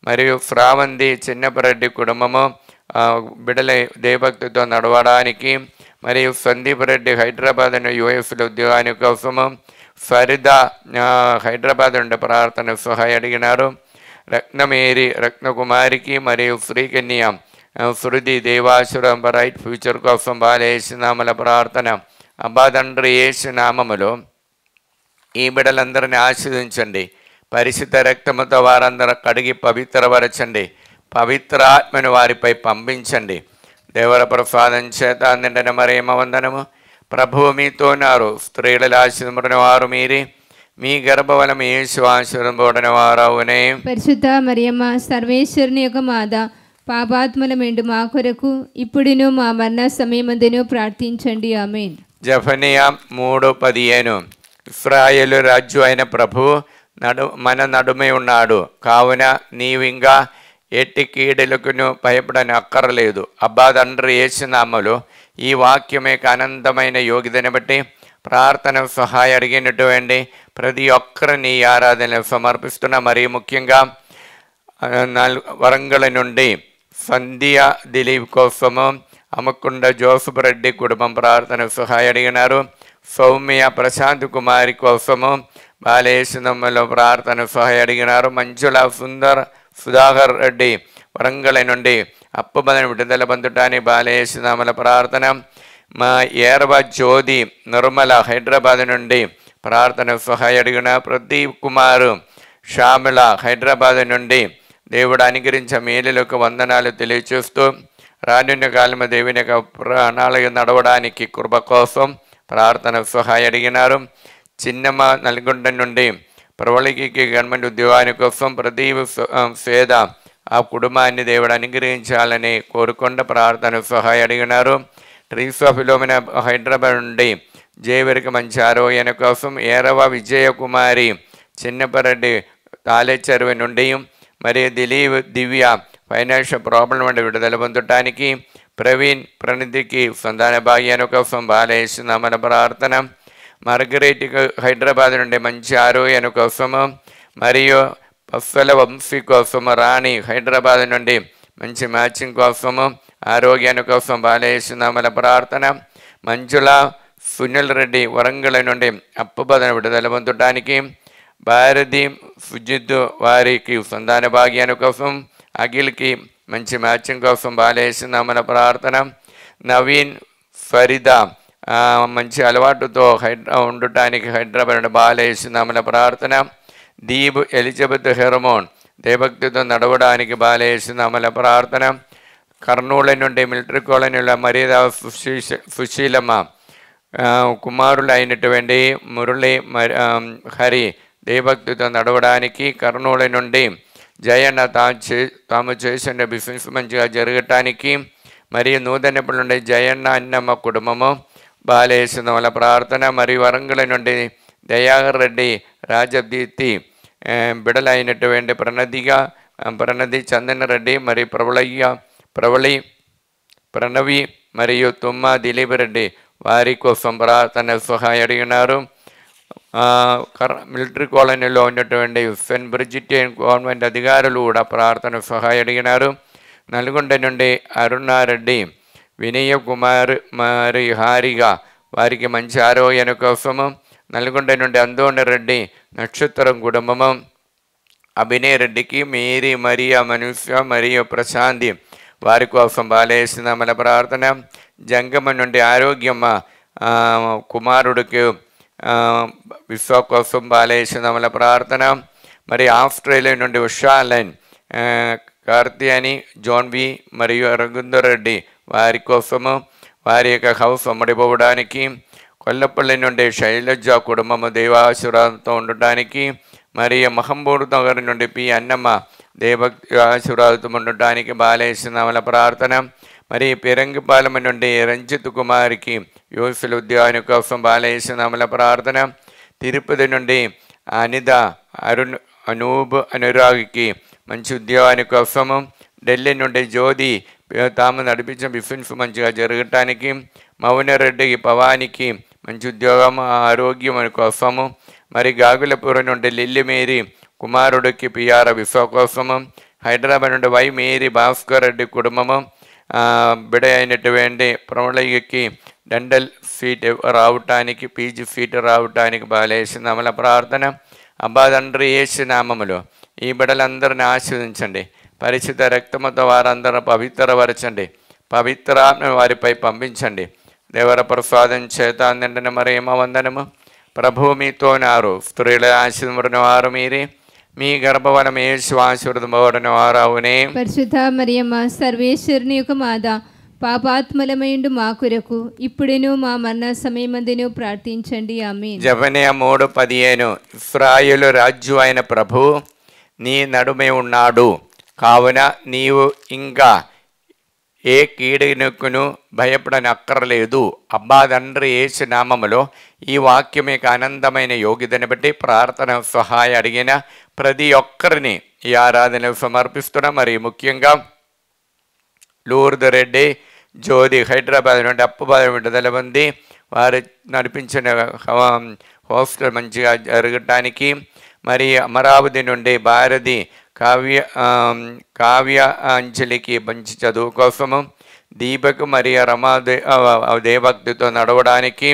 మరియు శ్రావంతి చిన్నపరెడ్డి కుటుంబము బిడల దేవభక్తితో నడవడానికి, మరియు సందీప్ రెడ్డి హైదరాబాద్ యుఎస్లో ఉద్యోగాని కోసము, ఫరిదా హైదరాబాద్ నుండి ప్రార్థన సహాయం అడిగినారు. రత్నమేరి రత్నకుమారికి మరియు శ్రీకన్య శృతి దేవాసురం రైట్ ఫ్యూచర్ కోసం బాలేసిన ప్రార్థన. అబ్బా తండ్రి యేసు నామములో ఈ బిడ్డలందరినీ ఆశీర్వదించండి. పరిశుద్ధ రక్తముతో వారందరూ కడిగి పవిత్రపరచండి. పవిత్రాత్మను వారిపై పంపించండి. దేవర ప్రసాదం చేత నిండిన మరేమ వందనము. ప్రభువు మీతో ఉన్నారు. స్త్రీలలో ఆశీర్వదించిన వారు మీరే, మీ గర్భఫలము యేసు ఆశీర్వదింపబడిన వారవునే. పరిశుద్ధ మరియమ్మ సర్వేశ్వరుని యొక్క మాత, పాపాత్ములమేండు మా కొరకు ఇప్పుడును మా మరణ సమయమందును ప్రార్థించండి. ఆమేన్. జెఫనియా 3:15 ఇశ్రాయేలు రాజు అయిన ప్రభు మన నడుమై ఉన్నాడు, కావున నీవింకా ఎట్టి కీడులకును భయపడని అక్కర్లేదు. అబ్బా తండ్రి యేసునామములో ఈ వాక్యం యొక్క అనంతమైన యోగ్యతను బట్టి ప్రార్థన సహాయం అడిగినటువంటి ప్రతి ఒక్కరిని ఈ ఆరాధన సమర్పిస్తున్నా. మరి ముఖ్యంగా వరంగల్ నుండి సంధ్య దిలీప్ కోసము, అమ్మకుండ జోసఫ్ రెడ్డి కుటుంబం ప్రార్థన సహాయం అడిగినారు. సౌమ్య ప్రశాంత్ కుమారి కోసము బాలేశనంలో ప్రార్థన సహాయం అడిగినారు. మంజుల సుధాకర్ రెడ్డి వరంగల్ నుండి అప్పుబదని విడుదల పొందటానికి బాలేశనామల ప్రార్థన. మా ఏరవ జ్యోతి నిర్మల హైదరాబాద్ నుండి ప్రార్థన సహాయం అడిగిన. ప్రదీప్ కుమారు శ్యామల హైదరాబాద్ నుండి దేవుడు అనుగ్రహించే మేలులకు వందనాలు తెలియచేస్తూ రానున్న కాలము దేవుని యొక్క ప్రణాళిక నడవడానికి కృప కోసం ప్రార్థన సహాయం అడిగినారు. చిన్నమ్మ నల్గొండ నుండి ప్రవళికి గవర్నమెంట్ ఉద్యోగాని కోసం ప్రదీప్ శ్వేత ఆ కుటుంబాన్ని దేవుడు అనుగ్రహించాలని కోరుకొండ ప్రార్థన సహాయం అడిగినారు. ట్రీసా ఫిలోమిన హైదరాబాద్ నుండి జేవరికి మంచి ఆరోగ్యాన్ని కోసం ఏరవ విజయకుమారి చిన్నపరెడ్డి తాలేచెరువు నుండి మరియు దివ్య ఫైనాన్షియల్ ప్రాబ్లం నుండి విడుదల పొందటానికి ప్రవీణ్ ప్రణిధికి సంతాన భాగ్యాన్ని కోసం బాలేస్తున్నామన ప్రార్థన. మార్గరేట్కి హైదరాబాద్ నుండి మంచి ఆరోగ్యాన్ని కోసము మరియు పస్సల వంశీ కోసము రాణి హైదరాబాద్ నుండి మంచి మ్యాచింగ్ కోసము ఆరోగ్యాన్ని కోసం బాలేస్తున్నామన ప్రార్థన. మంజుల సునీల్ రెడ్డి వరంగల్ నుండి అప్పుబదన విడుదల పొందటానికి భారతి సుజిత్ వారికి సంతాన భాగ్యాన్ని కోసం అఖిల్కి మంచి మ్యాచింగ్ కోసం బాలేస్తున్నామన ప్రార్థన. నవీన్ ఫరీదా మంచి అలవాటుతో ఉండటానికి హైదరాబాద్ నుండి బాలేస్తున్నామన ప్రార్థన. దీప్ ఎలిజబెత్ హెర్మోన్ దేభక్తితో నడవడానికి బాలేస్తున్నామల ప్రార్థన. కర్నూలు నుండి మిలిటరీ కాలనీలో మర్యాద సుశీలమ్మ కుమారులు అయినటువంటి మురళి హరి దేభక్తితో నడవడానికి కర్నూలు నుండి జయన్న తాము చేసిన బిజినెస్ మంచిగా జరగటానికి మరియు నూతనపల్లి నుండి జయన్న అన్నమ్మ కుటుంబము బాలేసిన వాళ్ళ ప్రార్థన. మరియు వరంగల్ నుండి దయాకర్ రెడ్డి రాజదీప్తి బిడలైనటువంటి ప్రణది చందన రెడ్డి మరియు ప్రణవి మరియు తుమ్మ దిలీప్ రెడ్డి వారి కోసం ప్రార్థన సహాయం అడిగినారు. మిలిటరీ కాలనీలో ఉన్నటువంటి సెయింట్ బ్రిజిటియన్ గవర్నమెంట్ అధికారులు కూడా ప్రార్థన సహాయం అడిగినారు. నల్గొండ నుండి అరుణారెడ్డి వినయ కుమార్ మరి హారిగా వారికి మంచి ఆరోగ్యాన్ని కోసము. నల్గొండ నుండి అందోణ రెడ్డి నక్షత్రం కుటుంబము అభినయ్ రెడ్డికి మేరీ మరియా మనుష్య మరియు ప్రశాంతి వారి కోసం బాలేస్తున్నామల ప్రార్థన. జంగమ నుండి ఆరోగ్యమ్మ కుమారుడికి విశ్వ కోసం బాలేస్తున్నామల ప్రార్థన. మరి ఆస్ట్రేలియా నుండి ఉషాలైన్ కార్తియాని జోన్వి మరియు రఘుందర్ రెడ్డి వారి కోసము వారి యొక్క హౌస్ అమ్మడిపోవడానికి. కొల్లపల్లి నుండి శైలజ కుటుంబము దేవాశీర్వాదంతో ఉండటానికి మరియు మహంబూర్ నగర్ నుండి పి అన్నమ్మ దేవభక్తి ఆశీర్వాదంతో ఉండటానికి బాలేస్తున్నామల ప్రార్థన. మరి పెరంగిపాలెం నుండి రంజిత్ కుమార్కి యూసుల ఉద్యోగాని కోసం బాలేస్తున్నామల ప్రార్థన. తిరుపతి నుండి అనిత అనూబ్ అనురాగ్కి మంచి ఉద్యోగాని కోసము. ఢిల్లీ నుండి జ్యోతి తాము నడిపించిన బిజినెస్ మంచిగా జరగటానికి. మౌనరెడ్డికి పవానికి మంచి ఉద్యోగం ఆరోగ్యం కోసము. మరి గాగులపురం నుండి లిల్లి మేరీ కుమారుడికి పిఆర్ విశ్వ కోసము. హైదరాబాద్ నుండి వై మేరీ భాస్కర్ రెడ్డి కుటుంబము బిడ అయినటువంటి ప్రమళయ్యకి డండల్ సీట్ రావటానికి పీజీ సీట్ రావటానికి బాలేస్తున్నామల ప్రార్థన. అబ్బా తండ్రి యేసు నామములో ఈ బిడ్డలందరిని ఆశీర్వదించండి. పరిశుద్ధ రక్తముతో వారందరూ పవిత్రపరచండి. పవిత్రాత్మ వారిపై పంపించండి. దేవర ప్రసాదం చేత నిండిన మరేమ వందనము. ప్రభువు మీతో నారు, స్త్రీల ఆశీర్వదించిన వారు మీరే, మీ గర్భఫలం యేసు ఆశీర్వదింపబడిన వారు అవునే. పరిశుద్ధ మరియమ్మ సర్వేశ్వరుని యొక్క మాత, పాపాత్మలమైండు మా కొరకు ఇప్పుడేను మా మరణ సమయమందును ప్రార్థించండి. ఆమేన్. జెఫన్యా 3:15 ఇశ్రాయేలు రాజు అయిన ప్రభు నీ నడుమే ఉన్నాడు, కావున నీవు ఇంకా ఏ కీడునకును భయపడనక్కర్లేదు. అబ్బా తండ్రి యేసు నామములో ఈ వాక్యం యొక్క ఆనందమైన యోగ్యతను బట్టి ప్రార్థన సహాయం అడిగిన ప్రతి ఒక్కరిని ఈ ఆరాధన సమర్పిస్తున్నాం. మరి ముఖ్యంగా లూర్ద్ రెడ్డి జ్యోతి హైదరాబాద్ నుండి అప్పుబాద్ విడుదల పొంది వారు నడిపించిన హాస్టల్ మంచిగా జరగటానికి. మరి అమరావతి నుండి భారతి కావ్య అంజలికి మంచి చదువు కోసము. దీపక్ మరియు రమాదే దేవభక్తితో నడవడానికి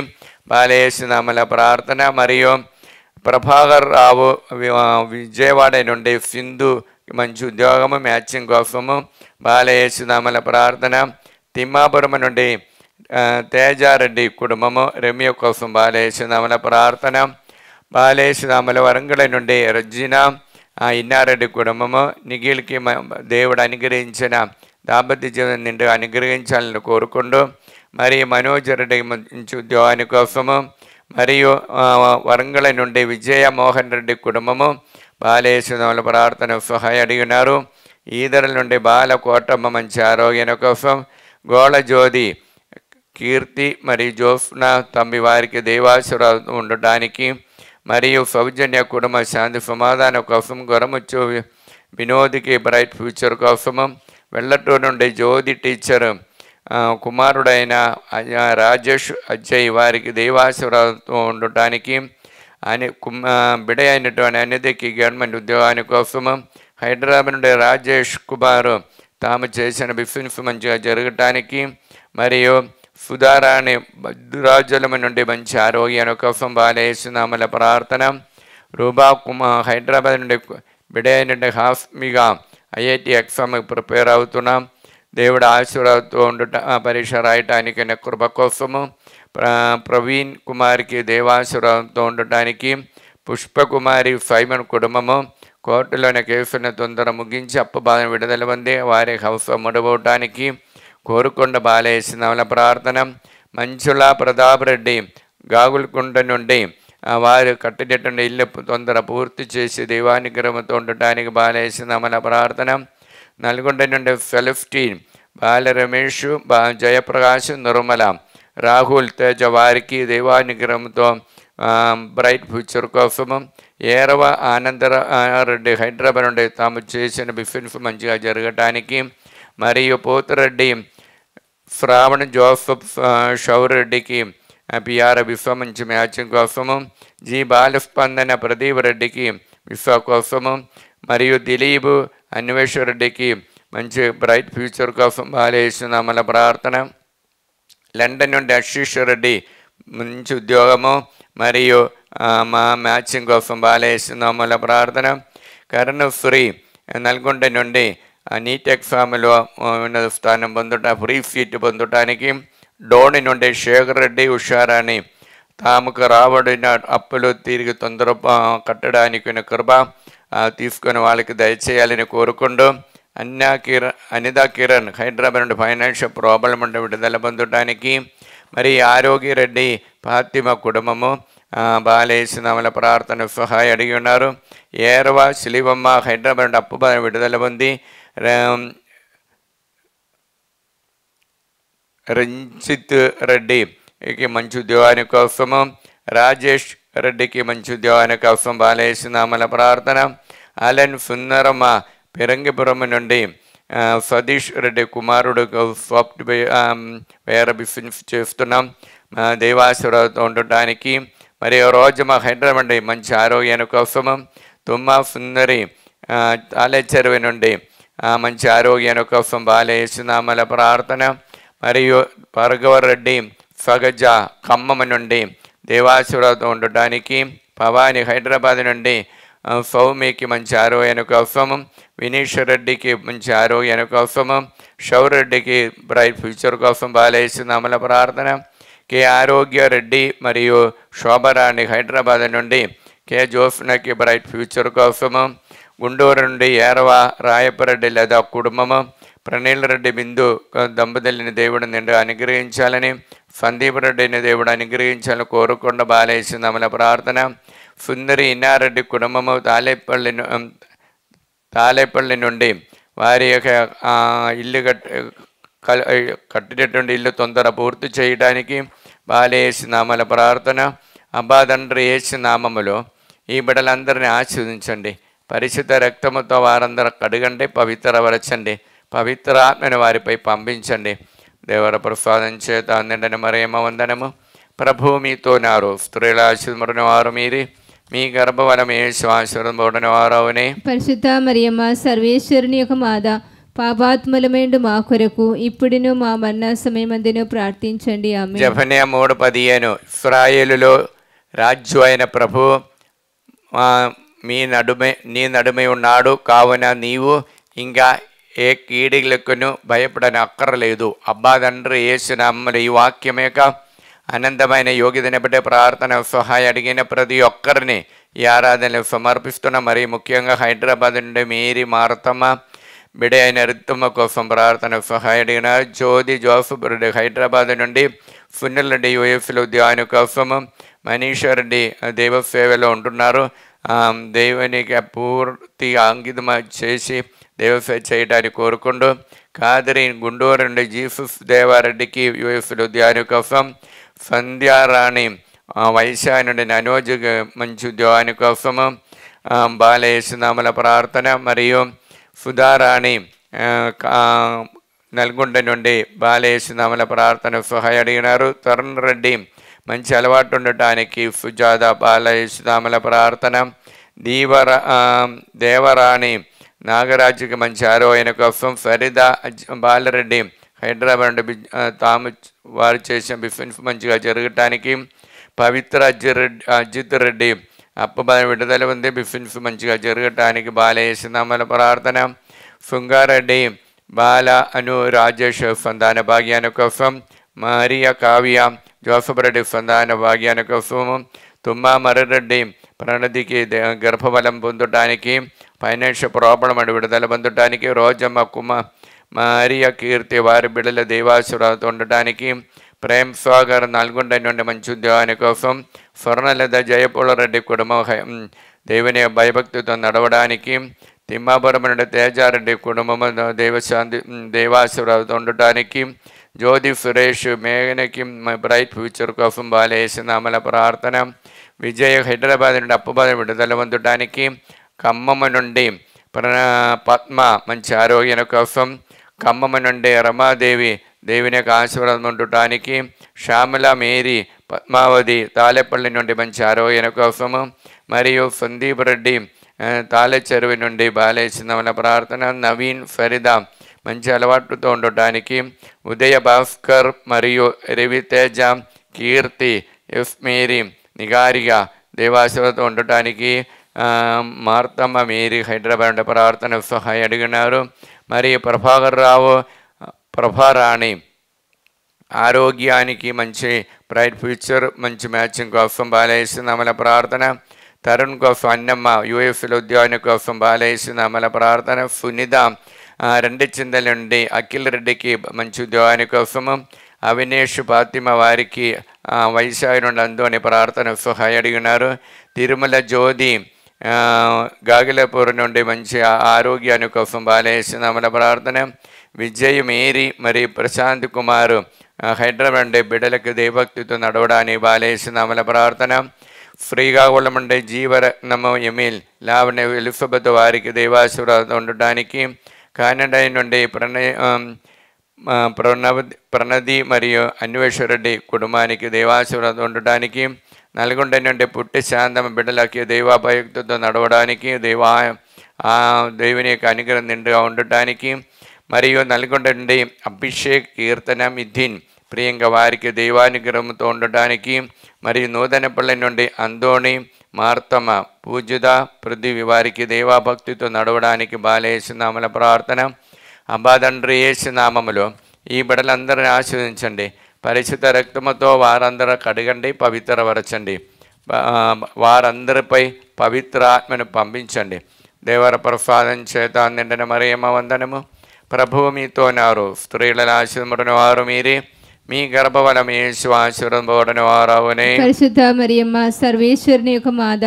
బాలేస్తున్నామల ప్రార్థన. మరియు ప్రభాకర్ రావు విజయవాడ నుండి సింధు మంచి ఉద్యోగము మ్యాచింగ్ కోసము బాలేస్తున్నామల ప్రార్థన. తిమ్మాపురం నుండి తేజారెడ్డి కుటుంబము రమ్య కోసం బాలేస్తున్నామల ప్రార్థన. బాలేస్తున్నామల వరంగల్ నుండి రజినా ఇన్నారెడ్డి కుటుంబము నిఖిల్కి దేవుడు అనుగ్రహించిన దాంపత్య జీవనం నిండు అనుగ్రహించాలని కోరుకుంటూ, మరి మనోజ్ రెడ్డి మంచి ఉద్యోగాని కోసము, మరియు వరంగల్ నుండి విజయ మోహన్ రెడ్డి కుటుంబము బాలేశ్వరముల ప్రార్థన సహాయ అడిగినారు. ఈదరుల నుండి బాల కోటమ్మ మంచి ఆరోగ్యం కోసం, గోళ జ్యోతి కీర్తి మరియు జోఫ్నా తమ్మి వారికి దేవాశీర్వాదం ఉండటానికి, మరియు సౌజన్య కుటుంబ శాంతి సమాధానం కోసం, గొరముచ్చు వినోద్కి బ్రైట్ ఫ్యూచర్ కోసము, వెల్లటూరు నుండి జ్యోతి టీచర్ కుమారుడైన రాజేష్ అజయ్ వారికి దేవాశీర్వాదం ఉండటానికి, బిడ అయినటువంటి అనిధికి గవర్నమెంట్ ఉద్యోగాని కోసము, హైదరాబాద్ నుండి రాజేష్ కుమార్ తాము చేసిన బిజినెస్ మంచిగా జరగటానికి, మరియు సుధారాణి భద్రాచలం నుండి మంచి ఆరోగ్యాన్ని కోసం బాలేసునామల ప్రార్థన. రూబా కుమార్ హైదరాబాద్ నుండి బిడ అయినటువంటి హాస్మిగా ఐఐటి ఎగ్జామ్కి ప్రిపేర్ అవుతున్నాం. దేవుడు ఆశీర్వాదంతో ఉండుట పరీక్ష రాయటానికి కృప కోసము, ప్రవీణ్ కుమార్కి దేవాశీర్వాదంతో ఉండటానికి, పుష్పకుమారి సైమన్ కుటుంబము కోర్టులోని కేసులను తొందర ముగించి అప్పు బాధను విడుదల పొంది వారి హౌస్ ముడబోవటానికి కోరుకొండ బాలేసిన ప్రార్థన. మంచుల ప్రతాప్ రెడ్డి గాగులకుంట నుండి వారు కట్టినటువంటి ఇల్లు తొందర పూర్తి చేసి దైవానుగ్రహంతో ఉండటానికి బాలేసిన ప్రార్థన. నల్గొండ నుండి సెలెస్టీన్ బాల రమేష్ జయప్రకాష్ నిర్మల రాహుల్ తేజ వారికి దైవానుగ్రహంతో బ్రైట్ ఫ్యూచర్ కోసము, ఏరవ ఆనందరెడ్డి హైదరాబాద్ నుండి తాము చేసిన బిజినెస్ మంచిగా జరగటానికి, మరియు పోతురెడ్డి శ్రావణ్ జోసఫ్ షౌరెడ్డికి పిఆర్ విశ్వ మంచి మ్యాచింగ్ కోసము, జి బాలస్పందన ప్రదీప్ రెడ్డికి విశ్వ కోసము, మరియు దిలీప్ అన్వేషరెడ్డికి మంచి బ్రైట్ ఫ్యూచర్ కోసం బాలేసునామల ప్రార్థన. లండన్ నుండి ఆశీష్ రెడ్డి మంచి ఉద్యోగము మరియు మా మ్యాచింగ్ కోసం బాలేసునామల ప్రార్థన. కరుణశ్రీ నల్గొండ నుండి నీట్ ఎగ్జామ్లో ఉన్నత స్థానం ఫ్రీ సీట్ పొందటానికి, డోని నుండి శేఖర్ రెడ్డి ఉషారాణి తాముకు రాబడిన అప్పులు తిరిగి తొందర కట్టడానికి కృప తీసుకొని వాళ్ళకి దయచేయాలని కోరుకుంటూ, అనితా కిరణ్ హైదరాబాద్ నుండి ఫైనాన్షియల్ ప్రాబ్లం ఉంటే విడుదల పొందటానికి, మరి ఆరోగ్యరెడ్డి ఫాతిమ కుటుంబము బాలేసునామల ప్రార్థన సహాయ అడిగి ఉన్నారు. ఏరవ శిలివమ్మ హైదరాబాద్ నుండి అప్పు విడుదల పొంది, రంజిత్ రెడ్డికి మంచి ఉద్యోగాని కోసము, రాజేష్ రెడ్డికి మంచి ఉద్యోగాని కోసం బాలేసునామల ప్రార్థన. అలెన్ సుందరమ్మ పెరంగిపురం నుండి సతీష్ రెడ్డి కుమారుడు సాఫ్ట్వేర్ బిజినెస్ చేస్తున్నాం, దేవాశీర్వాదంతో ఉండటానికి, మరియు రోజమ్మ హైదరాబాద్ నుండి మంచి ఆరోగ్యాని కోసము, తుమ్మ సుందరి తాలేచెరువు నుండి మంచి ఆరోగ్యాని కోసం బాలేసునామల ప్రార్థన. మరియు భార్గవరెడ్డి సగజ ఖమ్మం నుండి దేవాశీర్వాదం ఉండటానికి, భవాని హైదరాబాద్ నుండి సౌమికి మంచి ఆరోగ్యాని కోసము, వినీష్ రెడ్డికి మంచి ఆరోగ్యాని కోసము, షౌరెడ్డికి బ్రైట్ ఫ్యూచర్ కోసం బాలేసునామల ప్రార్థన. కె ఆరోగ్య రెడ్డి మరియు శోభరాణి హైదరాబాద్ నుండి కె జోఫ్నకి బ్రైట్ ఫ్యూచర్ కోసము, గుంటూరు నుండి ఏరవ రాయపరెడ్డి లేదా కుటుంబము, ప్రణీల్ రెడ్డి బిందు దంపతులని దేవుడు నిండు అనుగ్రహించాలని, సందీప్ రెడ్డిని దేవుడు అనుగ్రహించాలని కోరుకొండ బాలేసునామల ప్రార్థన. సుందరి ఇన్నారెడ్డి కుటుంబము తాలేపల్లి నుండి వారి యొక్క ఇల్లు కట్టినటువంటి ఇల్లు తొందర పూర్తి చేయడానికి బాలేసునామల ప్రార్థన. అబ్బా తండ్రి యేసు నామములో ఈ బిడ్డలందరినీ ఆశీర్వదించండి, పరిశుద్ధ రక్తముతో వారందరూ కడగండి, పవిత్రపరచండి, పవిత్ర ఆత్మని వారిపై పంపించండి. దేవర ప్రసాదం చేత అందండి మరేమ వందనము. ప్రభు మీతో నారు, స్త్రీల ఆశీర్వదించిన వారు మీరే, మీ గర్భఫలం యేసు ఆశీర్వదింపబడిన వారవునే. పరిశుద్ధ మరియమ్మ సర్వేశ్వరుని యొక్క మాత, పాపాత్ములమైండు మా కొరకు ఇప్పుడును మా మరణ సమయమందును ప్రార్థించండి. ఆమేన్. జెఫన్యా 3:15 ఇశ్రాయేలులో రాజు అయిన ప్రభు నీ నడుమే ఉన్నాడు, కావున నీవు ఇంకా ఏ కీడులకును భయపడని అక్కర్లేదు. అబ్బా తండ్రి యేసు నామములో ఈ వాక్యం యొక్క అనంతమైన యోగ్యతని బట్టే ప్రార్థన సహాయం అడిగిన ప్రతి ఒక్కరిని ఈ ఆరాధనలు సమర్పిస్తున్న, మరి ముఖ్యంగా హైదరాబాద్ నుండి మేరీ మారతమ్మ బిడ అయిన రిత్తమ్మ కోసం ప్రార్థన సహాయం అడిగిన, జ్యోతి జోసఫ్ రెడ్డి హైదరాబాద్ నుండి, సునీల్ రెడ్డి యూఎఫ్లో ఉద్యోగాని కోసము, మనీషా రెడ్డి దైవ సేవలో ఉంటున్నారు. దేవునికి పూర్తిగా అంకితం చేసి దైవ సేవ చేయడానికి కోరుకుంటూ కాదరి గుంటూరు నుండి జీఫ్ దేవారెడ్డికి యూఎఫ్లో ధ్యానం కోసం, సంధ్యారాణి వైశాఖ నుండి అనోజ్ మంచి ధ్యానం కోసము, బాలయేసునామల ప్రార్థన మరియు సుధారాణి నల్గొండ నుండి బాలయేసునామల ప్రార్థన సహాయ అడిగినారు. తరుణ్ రెడ్డి మంచి అలవాటు ఉండటానికి సుజాత బాలయేసునామల ప్రార్థన, దేవరాణి నాగరాజుకి మంచి ఆరోగ్యం కోసం, ఫరీదా బాలరెడ్డి హైదరాబాద్ నుండి తాము వారు చేసిన బిజినెస్ మంచిగా జరగటానికి, పవిత్ర అజిత్ రెడ్డి అప్పబాధ విడుదల ఉంది, బిజినెస్ మంచిగా జరగటానికి బాలయేసునామల ప్రార్థన, సుంగారెడ్డి బాల అను రాజేష్ సంతాన భాగ్యాన్ని కోసం, మరియా కావ్య జోసఫ్ రెడ్డి సంతాన భాగ్యాన్ని కోసము, తుమ్మా మర్రెడ్డి ప్రణతికి గర్భఫలం పొందటానికి, ఫైనాన్షియల్ ప్రాబ్లం అని విడుదల పొందటానికి, రోజమ్మ మరియా కీర్తి వారి బిడ్డల దేవాసురాలతో ఉండటానికి, ప్రేమ్ స్వాగర్ నల్గొండ నుండి మంచి ఉద్యోగాని కోసం, స్వర్ణలత జయపూలరెడ్డి కుటుంబం దేవుని భయభక్తితో నడవడానికి, తిమ్మాపురం నుండి తేజారెడ్డి కుటుంబం దేవాసురాలతో ఉండటానికి, జ్యోతి సురేష్ మేఘనకి బ్రైట్ ఫ్యూచర్ కోసం బాలయేసునామల ప్రార్థన, విజయ్ హైదరాబాద్ నుండి అప్పుబాధ విడుదల పొందటానికి, ఖమ్మం నుండి పద్మ మంచి ఆరోగ్యం కోసం, ఖమ్మం నుండి రమాదేవి దేవుని యొక్క ఆశీర్వాదం ఉండటానికి, శ్యామల మేరీ పద్మావతి తాలేపల్లి నుండి మంచి ఆరోగ్యం కోసము, మరియు సందీప్ రెడ్డి తాళచెరువు నుండి బాలయేసునామల ప్రార్థన, నవీన్ ఫరీదా మంచి అలవాటుతో ఉండటానికి, ఉదయ భాస్కర్ మరియు రవితేజ కీర్తి ఎఫ్ మేరీ నిగారిగా దేవాశివతో ఉండటానికి, మార్తమ్మ మేరీ హైదరాబాద్ ప్రార్థన సహాయ అడిగినారు. మరియు ప్రభారాణి ఆరోగ్యానికి మంచి బ్రైట్ ఫ్యూచర్ మంచి మ్యాచింగ్ కోసం బాలయేసునామల ప్రార్థన, తరుణ్ కోసం అన్నమ్మ యూఎఫ్లో ఉద్యోగం కోసం బాలయేసునామల ప్రార్థన, సునిత రెండు చిందల నుండి అఖిల్ రెడ్డికి మంచి ఉద్యోగాని కోసము, అవినేష్ ఫాతిమ వారికి వైశాఖ నుండి అందోని ప్రార్థన సహాయ అడిగినారు. తిరుమల జ్యోతి గాగిలపూర్ నుండి మంచి ఆరోగ్యాన్ని కోసం బాలయేసునామల ప్రార్థన, విజయ్ మేరీ మరియు ప్రశాంత్ కుమార్ హైదరాబాద్ నుండి బిడ్డలకు దేవభక్తితో నడవడానికి బాలయేసునామల ప్రార్థన, శ్రీకాకుళం నుండి జీవరత్నము ఎమిల్ లావణ్య ఎలిజబెత్ వారికి దేవాశీర్వాదం ఉండటానికి, కానడా నుండి ప్రణది మరియు అన్వేషరెడ్డి కుటుంబానికి దేవాశీర్వాదం ఉండటానికి, నల్గొండ నుండి పుట్టి శాంతమ బిడ్డలకి దైవాభయక్తితో నడవడానికి, దేవుని యొక్క అనుగ్రహం నిండుగా ఉండటానికి, మరియు నల్గొండ నుండి అభిషేక్ కీర్తన మిథిన్ ప్రియంగా వారికి దైవానుగ్రహంతో ఉండటానికి, మరియు నూతనపల్లి నుండి అందోణి మార్తమ్మ పూజిత పృథ్వీ వారికి దైవభక్తితో నడవడానికి బాలయేసునామల ప్రార్థన. అబ్బా తండ్రి యేసు నామములో ఈ బిడ్డలందరినీ ఆశీర్వదించండి, పరిశుద్ధ రక్తముతో వారందరూ కడగండి, పవిత్రపరచండి, వారందరిపై పవిత్ర ఆత్మను పంపించండి. దేవర ప్రసాదం చేత నిండిన మరియమ్మ వందనము, ప్రభువు మీతో ఉన్నారు, స్త్రీలను ఆశీర్వదించిన వారు మీరే, మీ గర్భఫలం యేసు ఆశీర్వదింపబడిన వారవునే. పరిశుద్ధ మరియమ్మ సర్వేశ్వరుని యొక్క మాత,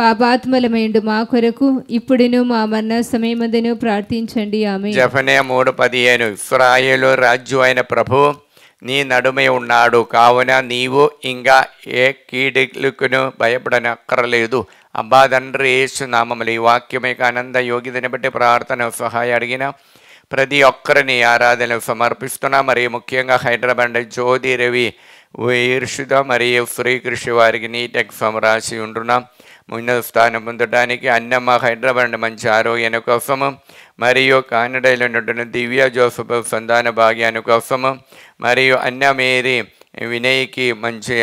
పాపాత్మలమైండు మా కొరకు ఇప్పుడును మా మరణ సమయమందును ప్రార్థించండి. ఆమేన్. జెఫన్యా 3:15 ఇశ్రాయేలు రాజు అయిన ప్రభు నీ నడుమే ఉన్నాడు, కావున నీవు ఇంకా ఏ కీడుకును భయపడనక్కర్లేదు. అబ్బా తండ్రి యేసు నామములు ఈ వాక్యమే ఆనంద యోగ్యతని బట్టి ప్రార్థన సహాయ అడిగిన ప్రతి ఒక్కరిని ఆరాధన సమర్పిస్తున్నా. మరియు ముఖ్యంగా హైదరాబాద్ జ్యోతి రవి ఈర్షుద మరియు శ్రీకృష్ణ వారికి నీట్ ఎగ్జామ్ రాసి ఉంటున్నాం. ఉన్నత స్థానం పొందడానికి అన్నమ్మ హైదరాబాద్ మంచి ఆరోగ్యాన్ని కోసము, మరియు కానడాలో ఉంటున్న దివ్య జోసఫ్ సంతాన భాగ్యాన్ని కోసము, మరియు అన్న మేరీ వినయ్కి మంచి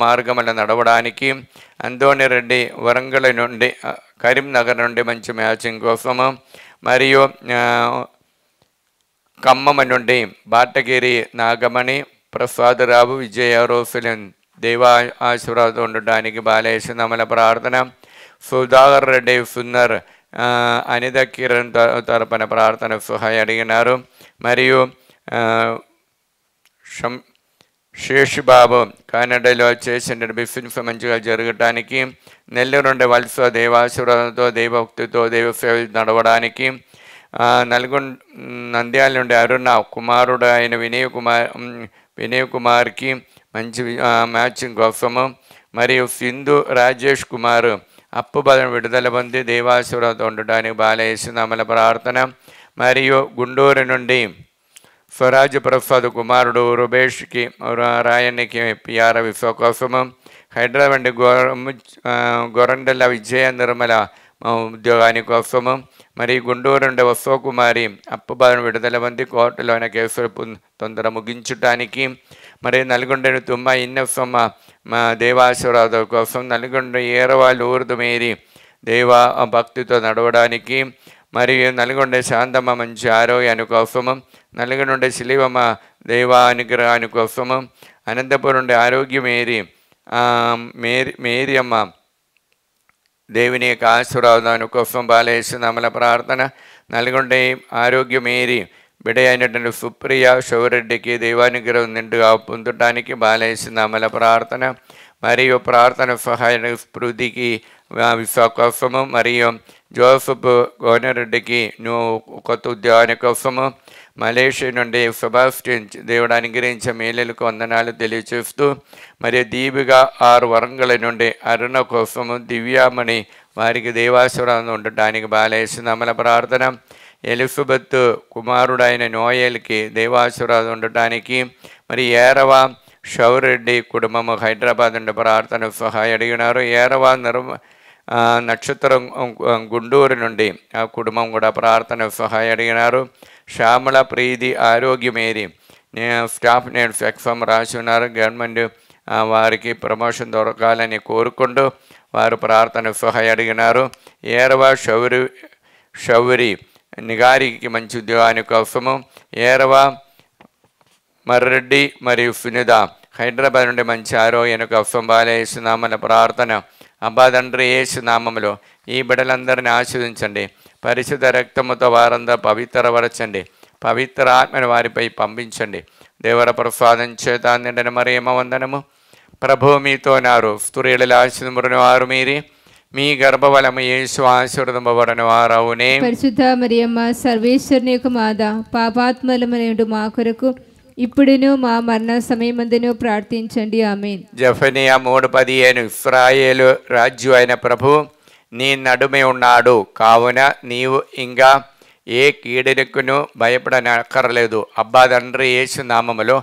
మార్గముల నడవడానికి, అందోని రెడ్డి వరంగల్ నుండి కరీంనగర్ నుండి మంచి మ్యాచింగ్ కోసము, మరియు ఖమ్మం నుండి బాటగిరి నాగమణి ప్రసాదరావు విజయ రోఫిలన్ దేవా ఆశీర్వాదం ఉండడానికి బాలయేసునామల ప్రార్థన. సుధాకర్ రెడ్డి సున్నర్ అనిత కిరణ్ తరపున ప్రార్థన సహాయ అడిగినారు. మరియు శేషుబాబు కన్నడలో చేసిన బిఫిన్స్ మంచిగా జరగటానికి, నెల్లూరు నుండి వలస దైవాశీర్వాదంతో దైవభక్తితో దైవ సేవ నడవడానికి, నంద్యాల నుండి అరుణ కుమారుడు అయిన వినయ్ కుమార్కి మంచి మ్యాచింగ్ కోసము, మరియు సింధు రాజేష్ కుమార్ అప్పు బలం విడుదల పొంది దైవాశీర్వాదంతో ఉండడానికి బాలయేసునామల ప్రార్థన. మరియు గుంటూరు నుండి స్వరాజ్ ప్రసాద్ కుమారుడు రుబేష్కి రాయనికి పిఆర్ విశ్వ కోసము, హైదరాబాద్ నుండి గొరండల విజయ నిర్మల ఉద్యోగాని కోసము, మరియు గుంటూరు నుండి వసోకుమారి అప్పుబాను విడుదల పొంది కోర్టులోని కేసులు తొందర ముగించటానికి, మరియు నల్గొండ తుమ్మ ఇన్నెఫమ్మ మా దేవాశీర్వాదం కోసం, నల్గొండ ఏరవాళ్ళు ఊర్దు మేరి దేవా భక్తితో నడవడానికి, మరియు నల్గొండ శాంతమ్మ మంచి ఆరోగ్యాని కోసము, నల్గొండ నుండి శిలివమ్మ దేవా అనుగ్రహాని కోసము, అనంతపురం నుండి ఆరోగ్యమేరి మేరీ అమ్మ దేవుని యొక్క ఆశీర్వాదాని కోసం బాలయేసునామల ప్రార్థన. నల్గొండ ఆరోగ్యమేరి బిడ్డ అయినటువంటి సుప్రియ శివరెడ్డికి దైవానుగ్రహం నిండుగా పొందటానికి బాలయేసునామల ప్రార్థన. మరియు ప్రార్థన సహాయ స్మృతికి విశ్వాసము, మరియు జోసఫ్ గోనరెడ్డికి కొత్త ఉద్యోగాని కోసము, మలేషియా నుండి సెబాస్టియన్ దేవుడు అనుగ్రహించే మేలులకు వందనాలు తెలియచేస్తూ, మరియు దీపిగా 6 వరంగల నుండి అరుణ కోసము, దివ్యామణి వారికి దేవాశీర్వాదం ఉండటానికి బాలయేసునామల ప్రార్థన. ఎలిజబెత్ కుమారుడైన నోయల్కి దేవాశీర్వాదం ఉండటానికి, మరి ఏరవ షౌరెడ్డి కుటుంబము హైదరాబాద్ నుండి ప్రార్థన సహాయం అడిగినారు. ఏరవ నక్షత్రం గుంటూరు నుండి ఆ కుటుంబం కూడా ప్రార్థన సహాయం అడిగినారు. శ్యామల ప్రీతి ఆరోగ్యమేరి స్టాఫ్ నేర్స్ ఎగ్జామ్ రాసి ఉన్నారు. గవర్నమెంట్ వారికి ప్రమోషన్ దొరకాలని కోరుకుంటూ వారు ప్రార్థన సహాయం అడిగినారు. ఏరవ షౌరి నిగారికి మంచి ఉద్యోగాని కోసము, ఏరవ మర్రెడ్డి మరియు సునిద హైదరాబాద్ నుండి మంచి ఆరోగ్యానికి కోసం బాలయేసునామల ప్రార్థన. అబ్బా తండ్రి యేసునామములో ఈ బిడ్డలందరినీ ఆశీర్వదించండి. పరిశుద్ధ రక్తముతో వారందరూ పవిత్రపరచండి. పవిత్ర ఆత్మని వారిపై పంపించండి. దేవర ప్రసాదం చేత నిండిన మరియమ్మ వందనము. ప్రభువు మీతో నారు, స్త్రీలలో ఆశీర్వదింపబడిన వారు మీరే, మీ గర్భఫలము యేసు ఆశీర్వదింపబడిన వారు అవునే. పరిశుద్ధ మరియమ్మ సర్వేశ్వరుని యొక్క మాత, పాపాత్మలమైనటు మా కొరకు ఇప్పుడును మా మరణ సమయమందును ప్రార్థించండి. ఆమేన్. జెఫనియా 3:15 ఇశ్రాయేలు రాజు అయిన ప్రభు నీ నడుమే ఉన్నాడు, కావున నీవు ఇంకా ఏ కీడుకును భయపడనక్కర్లేదు. అబ్బా తండ్రి యేసు నామములో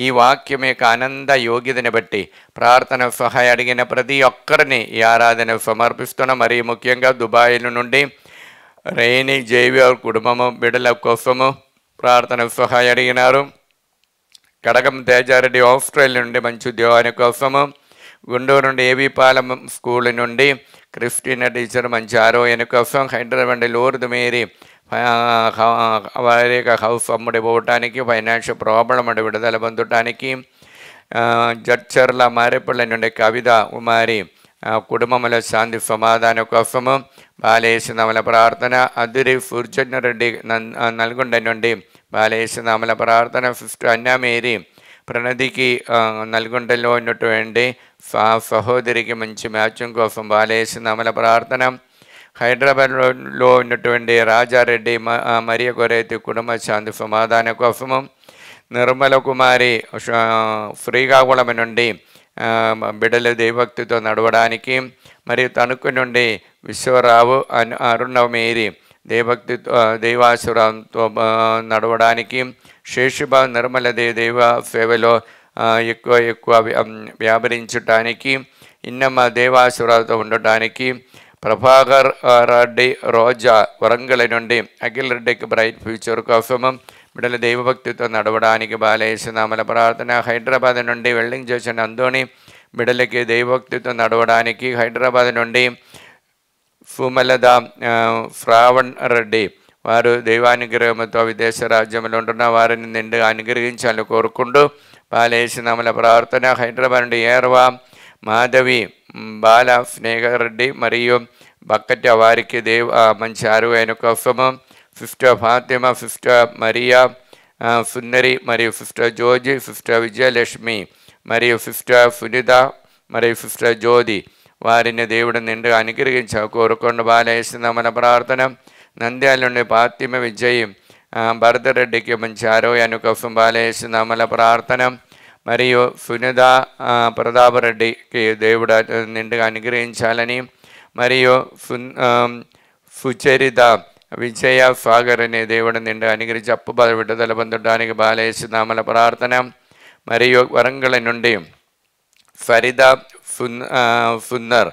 ఈ వాక్యం యొక్క ఆనంద యోగ్యతని బట్టి ప్రార్థన సహాయం అడిగిన ప్రతి ఒక్కరిని ఈ ఆరాధన సమర్పిస్తున్న, మరీ ముఖ్యంగా దుబాయ్ నుండి రేణి జేవియర్ కుటుంబము బిడ్డల కోసము ప్రార్థన సహాయం అడిగినారు. కడగం తేజారెడ్డి ఆస్ట్రేలియా నుండి మంచి ఉద్యోగాని కోసము, గుంటూరు నుండి ఏబీపాలెం స్కూల్ నుండి క్రిస్టినా టీచర్ మంచి ఆరోగ్యాని కోసం, హైదరాబాద్ లూర్దు మేరీ వారి యొక్క హౌస్ అమ్ముడి పోవటానికి, ఫైనాన్షియల్ ప్రాబ్లం అంటే విడుదల పొందటానికి, జడ్చర్ల మారేపల్లి నుండి కవిత కుమారి కుటుంబంలో శాంతి సమాధానం కోసము బాలయేసునామల ప్రార్థన. అదురి సూర్చన్నరెడ్డి నల్గొండ నుండి బాలయేసునామల ప్రార్థన. సిస్టర్ అన్నామేరి ప్రణతికి నల్గొండలో ఉన్నటువంటి సహోదరికి మంచి మ్యాచింగ్ కోసం బాలయేసునామల ప్రార్థన. హైదరాబాద్లో ఉన్నటువంటి రాజారెడ్డి మరియ గొరైతి కుటుంబ శాంతి సమాధానం కోసము. నిర్మల కుమారి శ్రీకాకుళం నుండి బిడ్డల దేవభక్తితో నడవడానికి, మరియు తణుకు నుండి విశ్వరావు అరుణమేరి దేవభక్తితో దైవాసురంతో నడవడానికి, శేషుబా నిర్మల దేవ సేవలో ఎక్కువ వ్యాపరించడానికి, ఇన్నమ్మ దేవాసురాలతో ఉండటానికి, ప్రభాకర్ రెడ్డి రోజా వరంగల్ నుండి అఖిల్ రెడ్డికి బ్రైట్ ఫ్యూచర్ కోసము బిడ్డల దైవభక్తితో నడవడానికి బాలయేసునామల ప్రార్థన. హైదరాబాద్ నుండి వెల్డింగ్ చేసిన అందోని బిడ్డలకి దైవభక్తితో నడవడానికి, హైదరాబాద్ నుండి సుమలద శ్రావణ్ రెడ్డి వారు దైవానుగ్రహంతో విదేశ రాజ్యంలో ఉంటున్న వారిని నిండుగా అనుగ్రహించాలని కోరుకుంటూ బాలయేసునామల ప్రార్థన. హైదరాబాద్ నుండి ఏర్వా మాధవి బాల స్నేహారెడ్డి మరియు బక్కట వారికి మంచి ఆరోగ్యం కోసము, సిస్టర్ ఫాతిమా, సిస్టర్ మరియా సుందరి మరియు సిస్టర్ జోజి, సిస్టర్ విజయలక్ష్మి మరియు సిస్టర్ సునిత మరియు సిస్టర్ జ్యోతి వారిని దేవుడు నిండుగా అనుగ్రహించ కోరుకొండ బాలేస్తున్నామన్న ప్రార్థన. నంద్యాల నుండి పాతిమ విజయ్ భరతరెడ్డికి మంచి ఆరోగ్యాన్ని కోసం బాలేస్తున్నామన్న ప్రార్థన. మరియు సునిత ప్రతాపరెడ్డికి దేవుడు నిండుగా అనుగ్రహించాలని, మరియు సుచరిత విజయ సాగర్ అనే దేవుడు నిండుగా అనుగ్రహించి అప్పు విడుదల పొందడానికి బాలేస్తున్నామన్న ప్రార్థన. మరియు వరంగల్ నుండి ఫరీదా సుందర్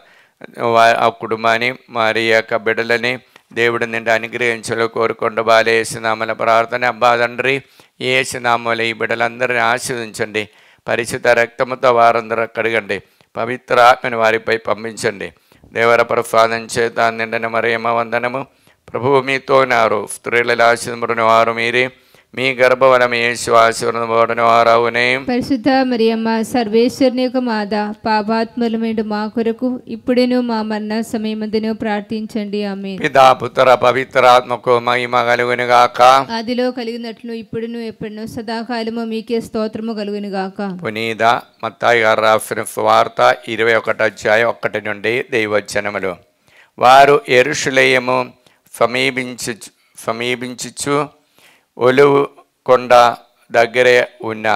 ఆ కుటుంబాన్ని మరి యొక్క బిడ్డలని దేవుడు నిండా అనుగ్రహించలో కోరుకుంటూ బాలేసినామల ప్రార్థన. అబ్బా తండ్రి, ఏసునామములో ఈ బిడ్డలందరినీ ఆశీర్వదించండి. పరిశుద్ధ రక్తముతో వారందరూ కడగండి. పవిత్ర ఆత్మని వారిపై పంపించండి. దేవర ప్రసాదం చేత నిండిన మరియమ్మ వందనము. ప్రభువు మీతో ఉన్నారు. స్త్రీలలో ఆశీర్వదించిన వారు మీరే, మీ గర్భఫలం యేసు ఆశీర్వదించబడిన వారవునే. పరిశుద్ధ మరియమ్మ సర్వేశ్వరుని యొక్క మాత, పాపాత్ములమైన మా కొరకు ఇప్పుడును మా మరణ సమయమందును ప్రార్థించండి. ఆమేన్. పితా పుత్ర పవిత్రాత్మకు మహిమ కలుగును గాక. ఆదిలో కలిగినట్లు ఇప్పుడును ఎప్పుడును సదాకాలము మీకే స్తోత్రము కలుగును గాక. పునీత మత్తాయి గారు రాసిన సువార్త 21 నుండి దైవవచనములు. వారు యెరూషలేము సమీపించుచు ఒలువు కొండ దగ్గరే ఉన్న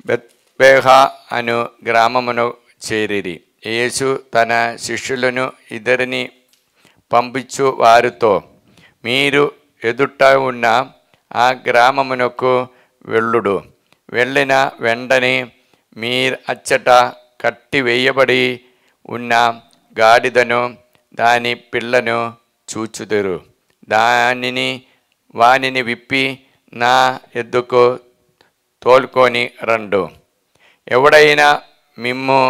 బెత్ఫేగా అను గ్రామమును చేరిరి. యేసు తన శిష్యులను ఇద్దరిని పంపించు వారితో, మీరు ఎదుట ఉన్న ఆ గ్రామమునకు వెళ్ళుడు. వెళ్ళిన వెంటనే మీరు అచ్చట కట్టివేయబడి ఉన్న గాడిదను దాని పిల్లను చూచుదురు. వానిని విప్పి నా ఎద్దుకు తోలుకొని రండు. ఎవడైనా మిమ్ము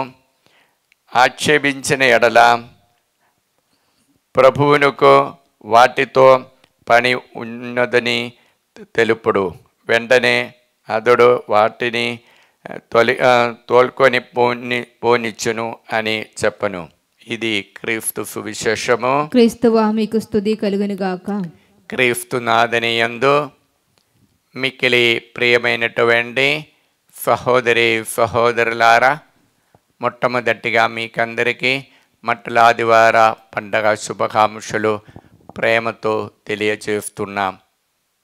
ఆక్షేపించిన ఎడల ప్రభువునకు వాటితో పని ఉన్నదని తెలుపుడు. వెంటనే అతడు వాటిని తోలుకొని పోనిచ్చును అని చెప్పను. ఇది క్రీస్తు సువిశేషము. క్రీస్తువా మీకు స్తుతి కలుగును గాక. క్రీస్తు నాథని యందు మిక్కిలి ప్రియమైనటువంటి సహోదరి సహోదరులారా, మొట్టమొదటిగా మీకందరికీ మట్టల ఆదివార పండగ శుభాకాంక్షలు ప్రేమతో తెలియజేస్తున్నాం.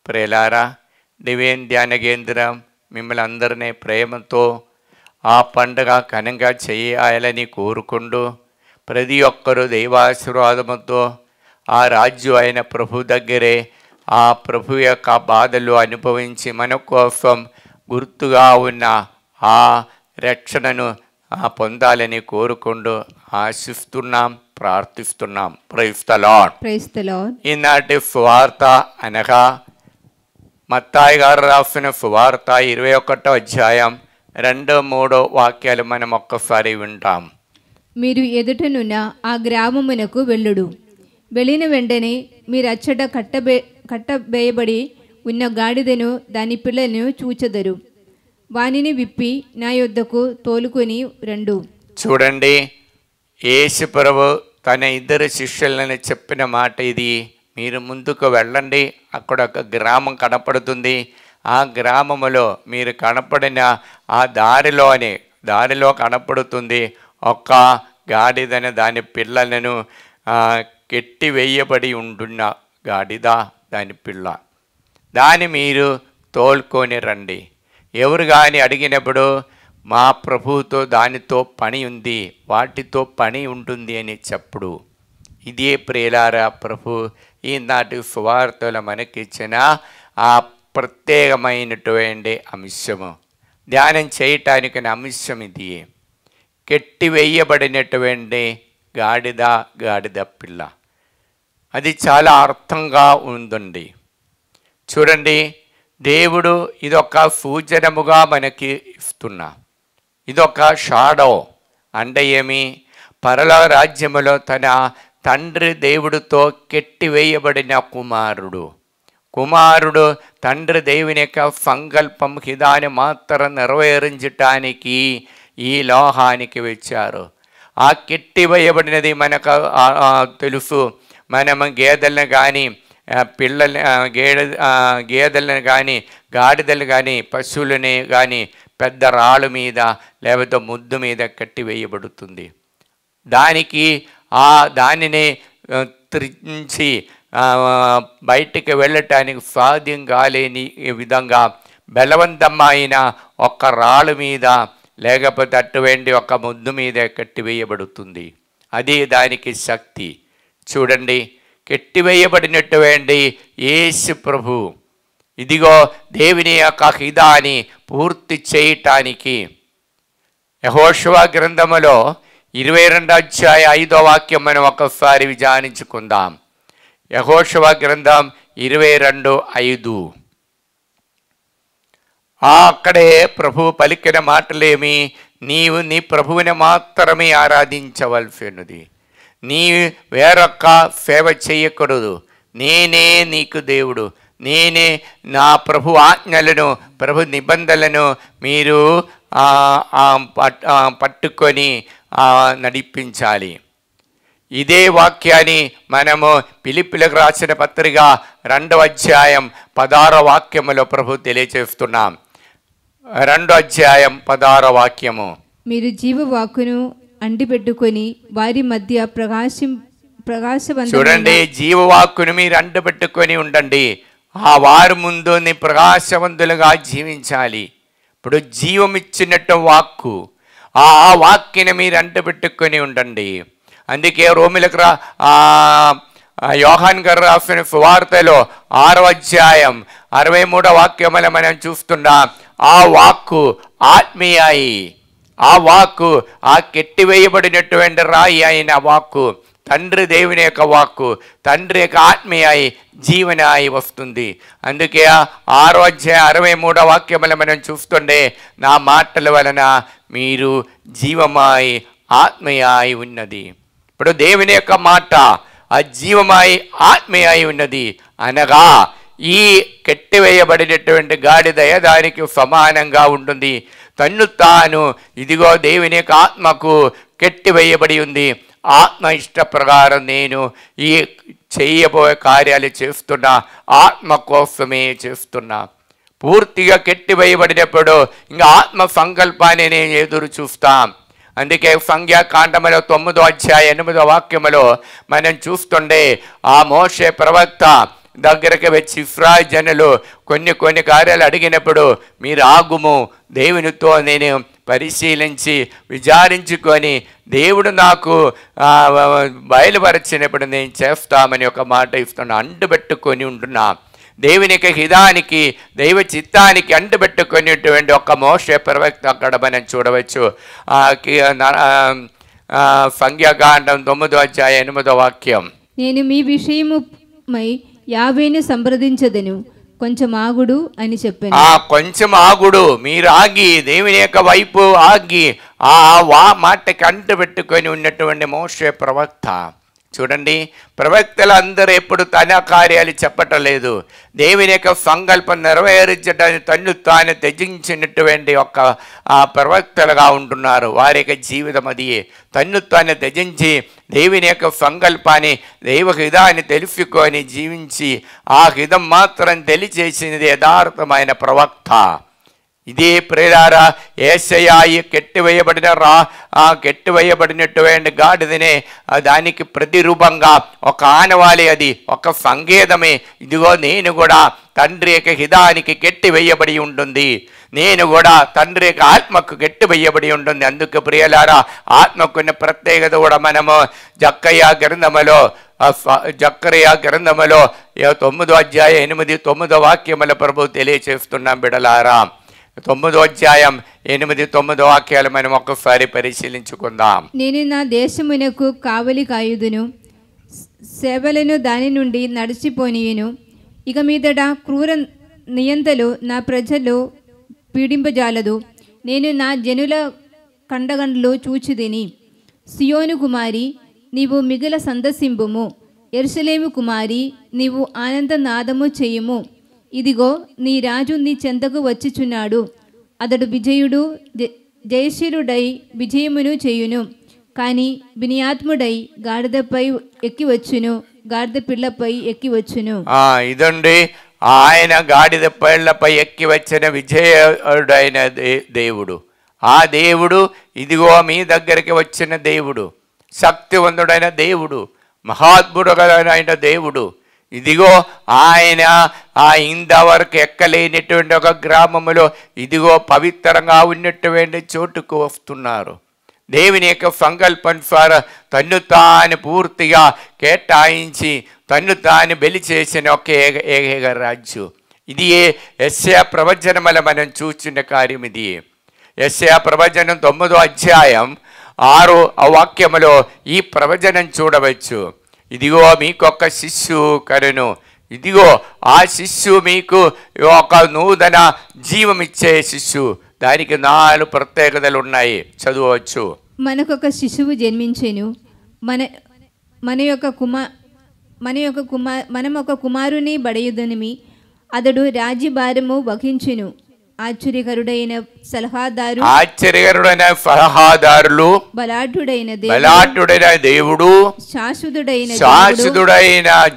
ప్రియులారా, డివైన్ ధ్యాన కేంద్రం మిమ్మల్ని అందరినీ ప్రేమతో ఆ పండుగ ఘనంగా చేయాలని కోరుకుంటూ, ప్రతి ఒక్కరూ దైవాశీర్వాదముతో ఆ రాజు అయిన ప్రభు దగ్గరే ఆ ప్రభు యొక్క బాధలు అనుభవించి మన కోసం గుర్తుగా ఉన్న ఆ రక్షణను పొందాలని కోరుకుంటూ ఆశిస్తున్నాం, ప్రార్థిస్తున్నాం. Praise the Lord. Praise the Lord. ఈనాటి సువార్త అనగా మత్తాయి గారు రాసిన సువార్త 21 2-3 వాక్యాలు మనం ఒక్కసారి వింటాం. మీరు ఎదుటనున్న ఆ గ్రామమునకు వెళ్ళుడు. వెళ్ళిన వెంటనే మీరు అచ్చట కట్టబేయబడి ఉన్న గాడిదను దాని పిల్లలను చూచెదరు. వానిని విప్పి నా యొద్దకు తోలుకొని రండు. చూడండి, యేసు ప్రభు తన ఇద్దరు శిష్యులను చెప్పిన మాట ఇది. మీరు ముందుకు వెళ్ళండి, అక్కడ ఒక గ్రామం కనపడుతుంది. ఆ గ్రామములో మీరు కనపడిన ఆ దారిలో కనపడుతుంది ఒక్క గాడిదను దాని పిల్లలను కెట్టి వేయబడి ఉంటున్న గాడిద దాని పిల్ల, దాన్ని మీరు తోలుకొని రండి. ఎవరు కానీ అడిగినప్పుడు మా ప్రభువుతో దానితో పని ఉంది, వాటితో పని ఉంటుంది అని చెప్పుడు. ఇదే ప్రియులారా ప్రభు ఈనాటి సువార్తలు మనకిచ్చిన ఆ ప్రత్యేకమైనటువంటి అంశము. ధ్యానం చేయటానికి అంశం ఇది. కెట్టివేయబడినటువంటి గాడిద పిల్ల. అది చాలా అర్థంగా ఉందండి. చూడండి, దేవుడు ఇదొక సూచనముగా మనకి ఇస్తున్నా. ఇదొక షాడో అంటే ఏమి? పరలోక రాజ్యములో తన తండ్రి దేవుడితో కెట్టివేయబడిన కుమారుడు తండ్రి దేవుని యొక్క సంకల్పం హిదాన్ని మాత్రం నెరవేరించటానికి ఈ లోహానికి వచ్చారు. ఆ కెట్టివేయబడినది మనకు తెలుసు. మనము గేదెలను కానీ పిల్లల్ని గేదెలను కానీ గాడిదలు కానీ పశువులని కానీ పెద్ద రాళ్ళు మీద లేకపోతే ముద్దు మీద కట్టివేయబడుతుంది. దానిని త్రించి బయటికి వెళ్ళటానికి సాధ్యం కాలేని విధంగా బలవంతమైన ఒక రాళ్ళు మీద లేకపోతే అటువంటి ఒక ముద్దు మీద కట్టివేయబడుతుంది. అది దానికి శక్తి. చూడండి, కట్టివేయబడినటువంటి యేసు ప్రభు ఇదిగో దేవుని యొక్క హితాన్ని పూర్తి చేయటానికి యెహోషువ గ్రంథములో 22 మనం ఒకసారి విచారించుకుందాం. యెహోషువ గ్రంథం 22:5. అక్కడే ప్రభు పలికిన మాటలేమి, నీవు నీ ప్రభువుని మాత్రమే ఆరాధించవలసినది, నీ వేరొక్క సేవ చేయకూడదు, నేనే నీకు దేవుడు, నేనే నా ప్రభు ఆజ్ఞలను ప్రభు నిబంధనలను మీరు పట్టుకొని నడిపించాలి. ఇదే వాక్యాన్ని మనము ఫిలిప్పీలకు రాసిన పత్రిక 2:16 ప్రభు తెలియజేస్తున్నాం. 2:16 మీరు జీవవాక్కును అంటిపెట్టుకొని వారి మధ్య ప్రకాశవంతమైన చూడండి, జీవవాక్కును మీరు అంటిపెట్టుకొని ఉండండి, ఆ వారి ముందు ప్రకాశవంతులుగా జీవించాలి. ఇప్పుడు జీవం ఇచ్చినట్టు వాక్కు, ఆ వాక్యని మీరు అంటిపెట్టుకొని ఉండండి. అందుకే రోమిలకు యోహాన్ గారు రాసిన సువార్తలో 6:63 మనం చూస్తున్నాం. ఆ వాక్కు ఆత్మీయాయి, ఆ వాక్కు ఆ కెట్టివేయబడినటువంటి రాయి అయిన వాక్కు తండ్రి దేవుని యొక్క వాక్కు, తండ్రి యొక్క ఆత్మీయాయి జీవనాయి వస్తుంది. అందుకే 6:63 మనం చూస్తుండే, నా మాటల వలన మీరు జీవమాయి ఆత్మీయాయి ఉన్నది. ఇప్పుడు దేవుని యొక్క మాట ఆ జీవమాయి ఆత్మీయాయి ఉన్నది అనగా ఈ కట్టివేయబడినటువంటి గాడిద దానికి సమానంగా ఉంటుంది. తన్ను తాను ఇదిగో దేవుని యొక్క ఆత్మకు కట్టివేయబడి ఉంది. ఆత్మ ఇష్ట ప్రకారం నేను ఈ చేయబోయే కార్యాలు చేస్తున్నా, ఆత్మ కోసమే చేస్తున్నా. పూర్తిగా కట్టివేయబడినప్పుడు ఇంకా ఆత్మ సంకల్పాన్ని నేను ఎదురు చూస్తాం. అందుకే సంఖ్యాకాండములో 9:8 మనం చూస్తుండే, ఆ మోషే ప్రవక్త దగ్గరకు వచ్చి ఇశ్రాయేలు జనులు కొన్ని కార్యాలు అడిగినప్పుడు, మీరు ఆగుము, దేవునితో నేను పరిశీలించి విచారించుకొని దేవుడు నాకు బయలుపరిచినప్పుడు నేను చేస్తామని ఒక మాట ఇస్తున్నా. అంటుపెట్టుకొని ఉంటున్నా, దేవుని యొక్క హితానికి దైవ చిత్తానికి అంటుపెట్టుకునేటువంటి ఒక మోషే ప్రవక్త అక్కడ మనం చూడవచ్చు. సంఖ్యాకాండం 9:8 నేను మీ విషయముపై యావేను సంప్రదించదను, కొంచెం ఆగుడు అని చెప్పాను. కొంచెం ఆగుడు, మీరు ఆగి దేవుని యొక్క వైపు ఆగి ఆ మాటకి అంటుపెట్టుకొని ఉన్నటువంటి మోషే ప్రవక్త. చూడండి, ప్రవక్తలందరూ ఎప్పుడు తన కార్యాలు చెప్పటం లేదు, దేవుని యొక్క సంకల్పం నెరవేర్చడానికి తన్ను తాను త్యజించినటువంటి ఒక ప్రవక్తలుగా ఉంటున్నారు. వారి యొక్క జీవితం అది తన్ను తాను త్యజించి దేవుని యొక్క సంకల్పాన్ని దైవ హితాన్ని తెలుసుకొని జీవించి ఆ హితం మాత్రం తెలియజేసినది యథార్థమైన ప్రవక్త. ఇదే ప్రేరారా యేసయ్య కెట్టివేయబడినటువంటి గాడిదనే దానికి ప్రతిరూపంగా ఒక ఆనవాళి, అది ఒక సంకేతమే. ఇదిగో నేను కూడా తండ్రి యొక్క హితానికి కెట్టివేయబడి ఉంటుంది, నేను కూడా తండ్రి యొక్క ఆత్మకు కెట్టివేయబడి ఉంటుంది. అందుకు ప్రియలారా, ఆత్మకున్న ప్రత్యేకత కూడా మనము జక్కయ్య గ్రంథములో 9:8 ప్రభు తెలియచేస్తున్నాం. బిడలారా, 9:8-9 మనం ఒక్కసారి పరిశీలించుకుందాం. నేను నా దేశమునకు కావలి కాయుదును, సేవలను దాని నుండి నడిచిపోనియును. ఇక మీదట క్రూర నియంతలు నా ప్రజలు పీడింపజాలదు. నేను నా జనుల కండగండ్లు చూచిదిని. సియోను కుమారి, నీవు మిగుల సందసింపుము. యెరూషలేము కుమారి, నీవు ఆనందనాదము చేయుము. ఇదిగో నీ రాజు నీ చెంతకు వచ్చిచున్నాడు. అతడు విజయుడు జయశీలుడై విజయమును చేయును. కానీ వినియాత్ముడై గాడిదపై ఎక్కి వచ్చును. గాడిద పిల్లపై ఎక్కి వచ్చును. ఇదండి ఆయన గాడిద పిల్లపై ఎక్కి వచ్చిన విజయుడైన దేవుడు. ఆ దేవుడు ఇదిగో మీ దగ్గరికి వచ్చిన దేవుడు, శక్తివంతుడైన దేవుడు, మహాద్భుతుడైన దేవుడు. ఇదిగో ఆయన ఇంతవరకు ఎక్కలేనటువంటి ఒక గ్రామములో ఇదిగో పవిత్రంగా ఉన్నటువంటి చోటుకు వస్తున్నారు. దేవుని యొక్క సంకల్పం ద్వారా తన్ను తాను పూర్తిగా కేటాయించి తన్ను తాను బలి చేసిన ఒక ఏక రాజ్యం ఇది. యెషయా ప్రవచనముల మనం చూసిన కార్యం ఇది. యెషయా ప్రవచనం 9వ అధ్యాయం 6వ వాక్యములో ఈ ప్రవచనం చూడవచ్చు. ఇదిగో మీకొక శిశువు కనును, ఇదిగో ఆ శిశువు మీకు ఒక నూతన జీవం ఇచ్చే శిశువు. దానికి 4 ప్రత్యేకతలు ఉన్నాయి, చదవచ్చు. మనకొక శిశువు జన్మించెను, మనం ఒక కుమారుని బడయుదనిమి, అతడు రాజ్యభారము వహించెను. ఆశ్చర్యకరుడైన సలహాదారులు, బలాఢ్యుడైన దేవుడు, శాశ్వతుడైన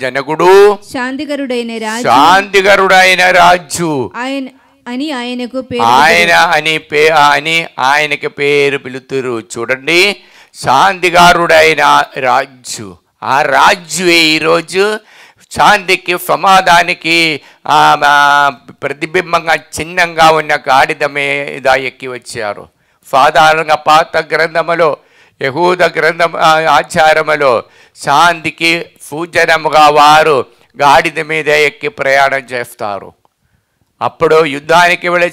జనకుడు, శాంతికరుడైన రాజు అని ఆయనకు పేరు పిలుతురు. చూడండి, శాంతికారుడైన రాజు. ఆ రాజు ఈరోజు శాంతికి సమాధానికి ప్రతిబింబంగా చిహ్నంగా ఉన్న గాడిద మీద ఎక్కి వచ్చారు. సాధారణంగా పాత గ్రంథములో, యెహూద గ్రంథం ఆచారములో శాంతికి సూచనముగా వారు గాడిద మీద ఎక్కి ప్రయాణం చేస్తారు. అప్పుడు యుద్ధానికి వెళ్ళి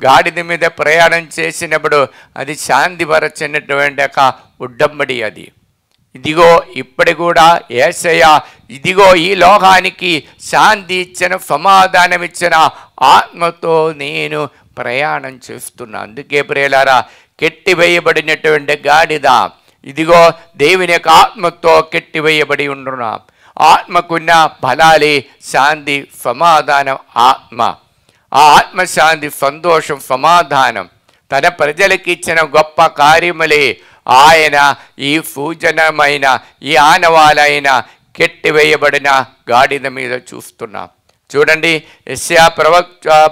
గాడిద మీద ప్రయాణం చేసినప్పుడు అది శాంతిపరచినటువంటి ఒక ఉడ్డంబడి అది. ఇదిగో ఇప్పటి కూడా యేసయ్య ఇదిగో ఈ లోకానికి శాంతి ఇచ్చిన, సమాధానం ఇచ్చిన ఆత్మతో నేను ప్రయాణం చేస్తున్నా. అందుకే ప్రియులారా, కెట్టివేయబడినటువంటి గాడిద ఇదిగో దేవుని యొక్క ఆత్మతో కెట్టివేయబడి ఉంటున్నాం. ఆత్మకున్న ఫలాలే శాంతి, సమాధానం. ఆ ఆత్మశాంతి, సంతోషం, సమాధానం తన ప్రజలకి ఇచ్చిన గొప్ప కార్యములే ఆయన ఈ సూచనమైన ఈ ఆనవాలైన కెట్టివేయబడిన గాడిద మీద చూస్తున్నాం. చూడండి, యెషయా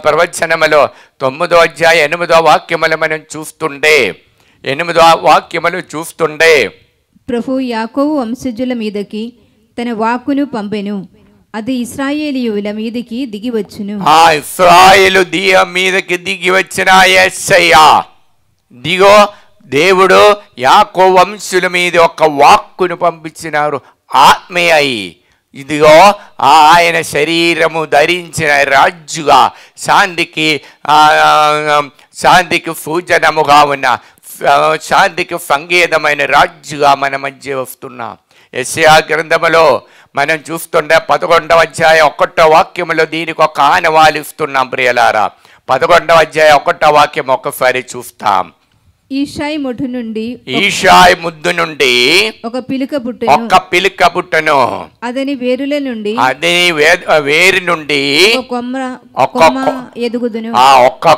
ప్రవచనములో 9వ అధ్యాయం 8వ వాక్యములు మనం చూస్తుండే 8వ వాక్యములు చూస్తుండే ప్రభు యాకోబు వంశజుల మీదకి తన వాక్కును పంపెను, అది ఇశ్రాయేలీయుల మీదకి దిగి వచ్చును. ఇశ్రాయేలు మీదకి దిగి వచ్చిన యేసయ్య దిగో దేవుడు యాకోబు వంశుల మీద ఒక వాక్కును పంపించినారు, ఆత్మీయ. ఇదిగో ఆయన శరీరము ధరించిన రాజుగా శాంతికి సూచనముగా ఉన్న, శాంతికి సంకేతమైన రాజుగా మన మధ్య వస్తున్నాం. యెషయా గ్రంథములో మనం చూస్తుండే 11వ అధ్యాయం 1వ వాక్యములో దీనికి ఒక ఆనవాలు ఇస్తున్నాం. ప్రియలారా, 11వ అధ్యాయం 1వ వాక్యం ఒకసారి చూస్తాం. ఈషాయి ముద్దు నుండి ఒక పిలుక పుట్టెను, అదని వేరుల నుండి వేరు నుండి ఒక్క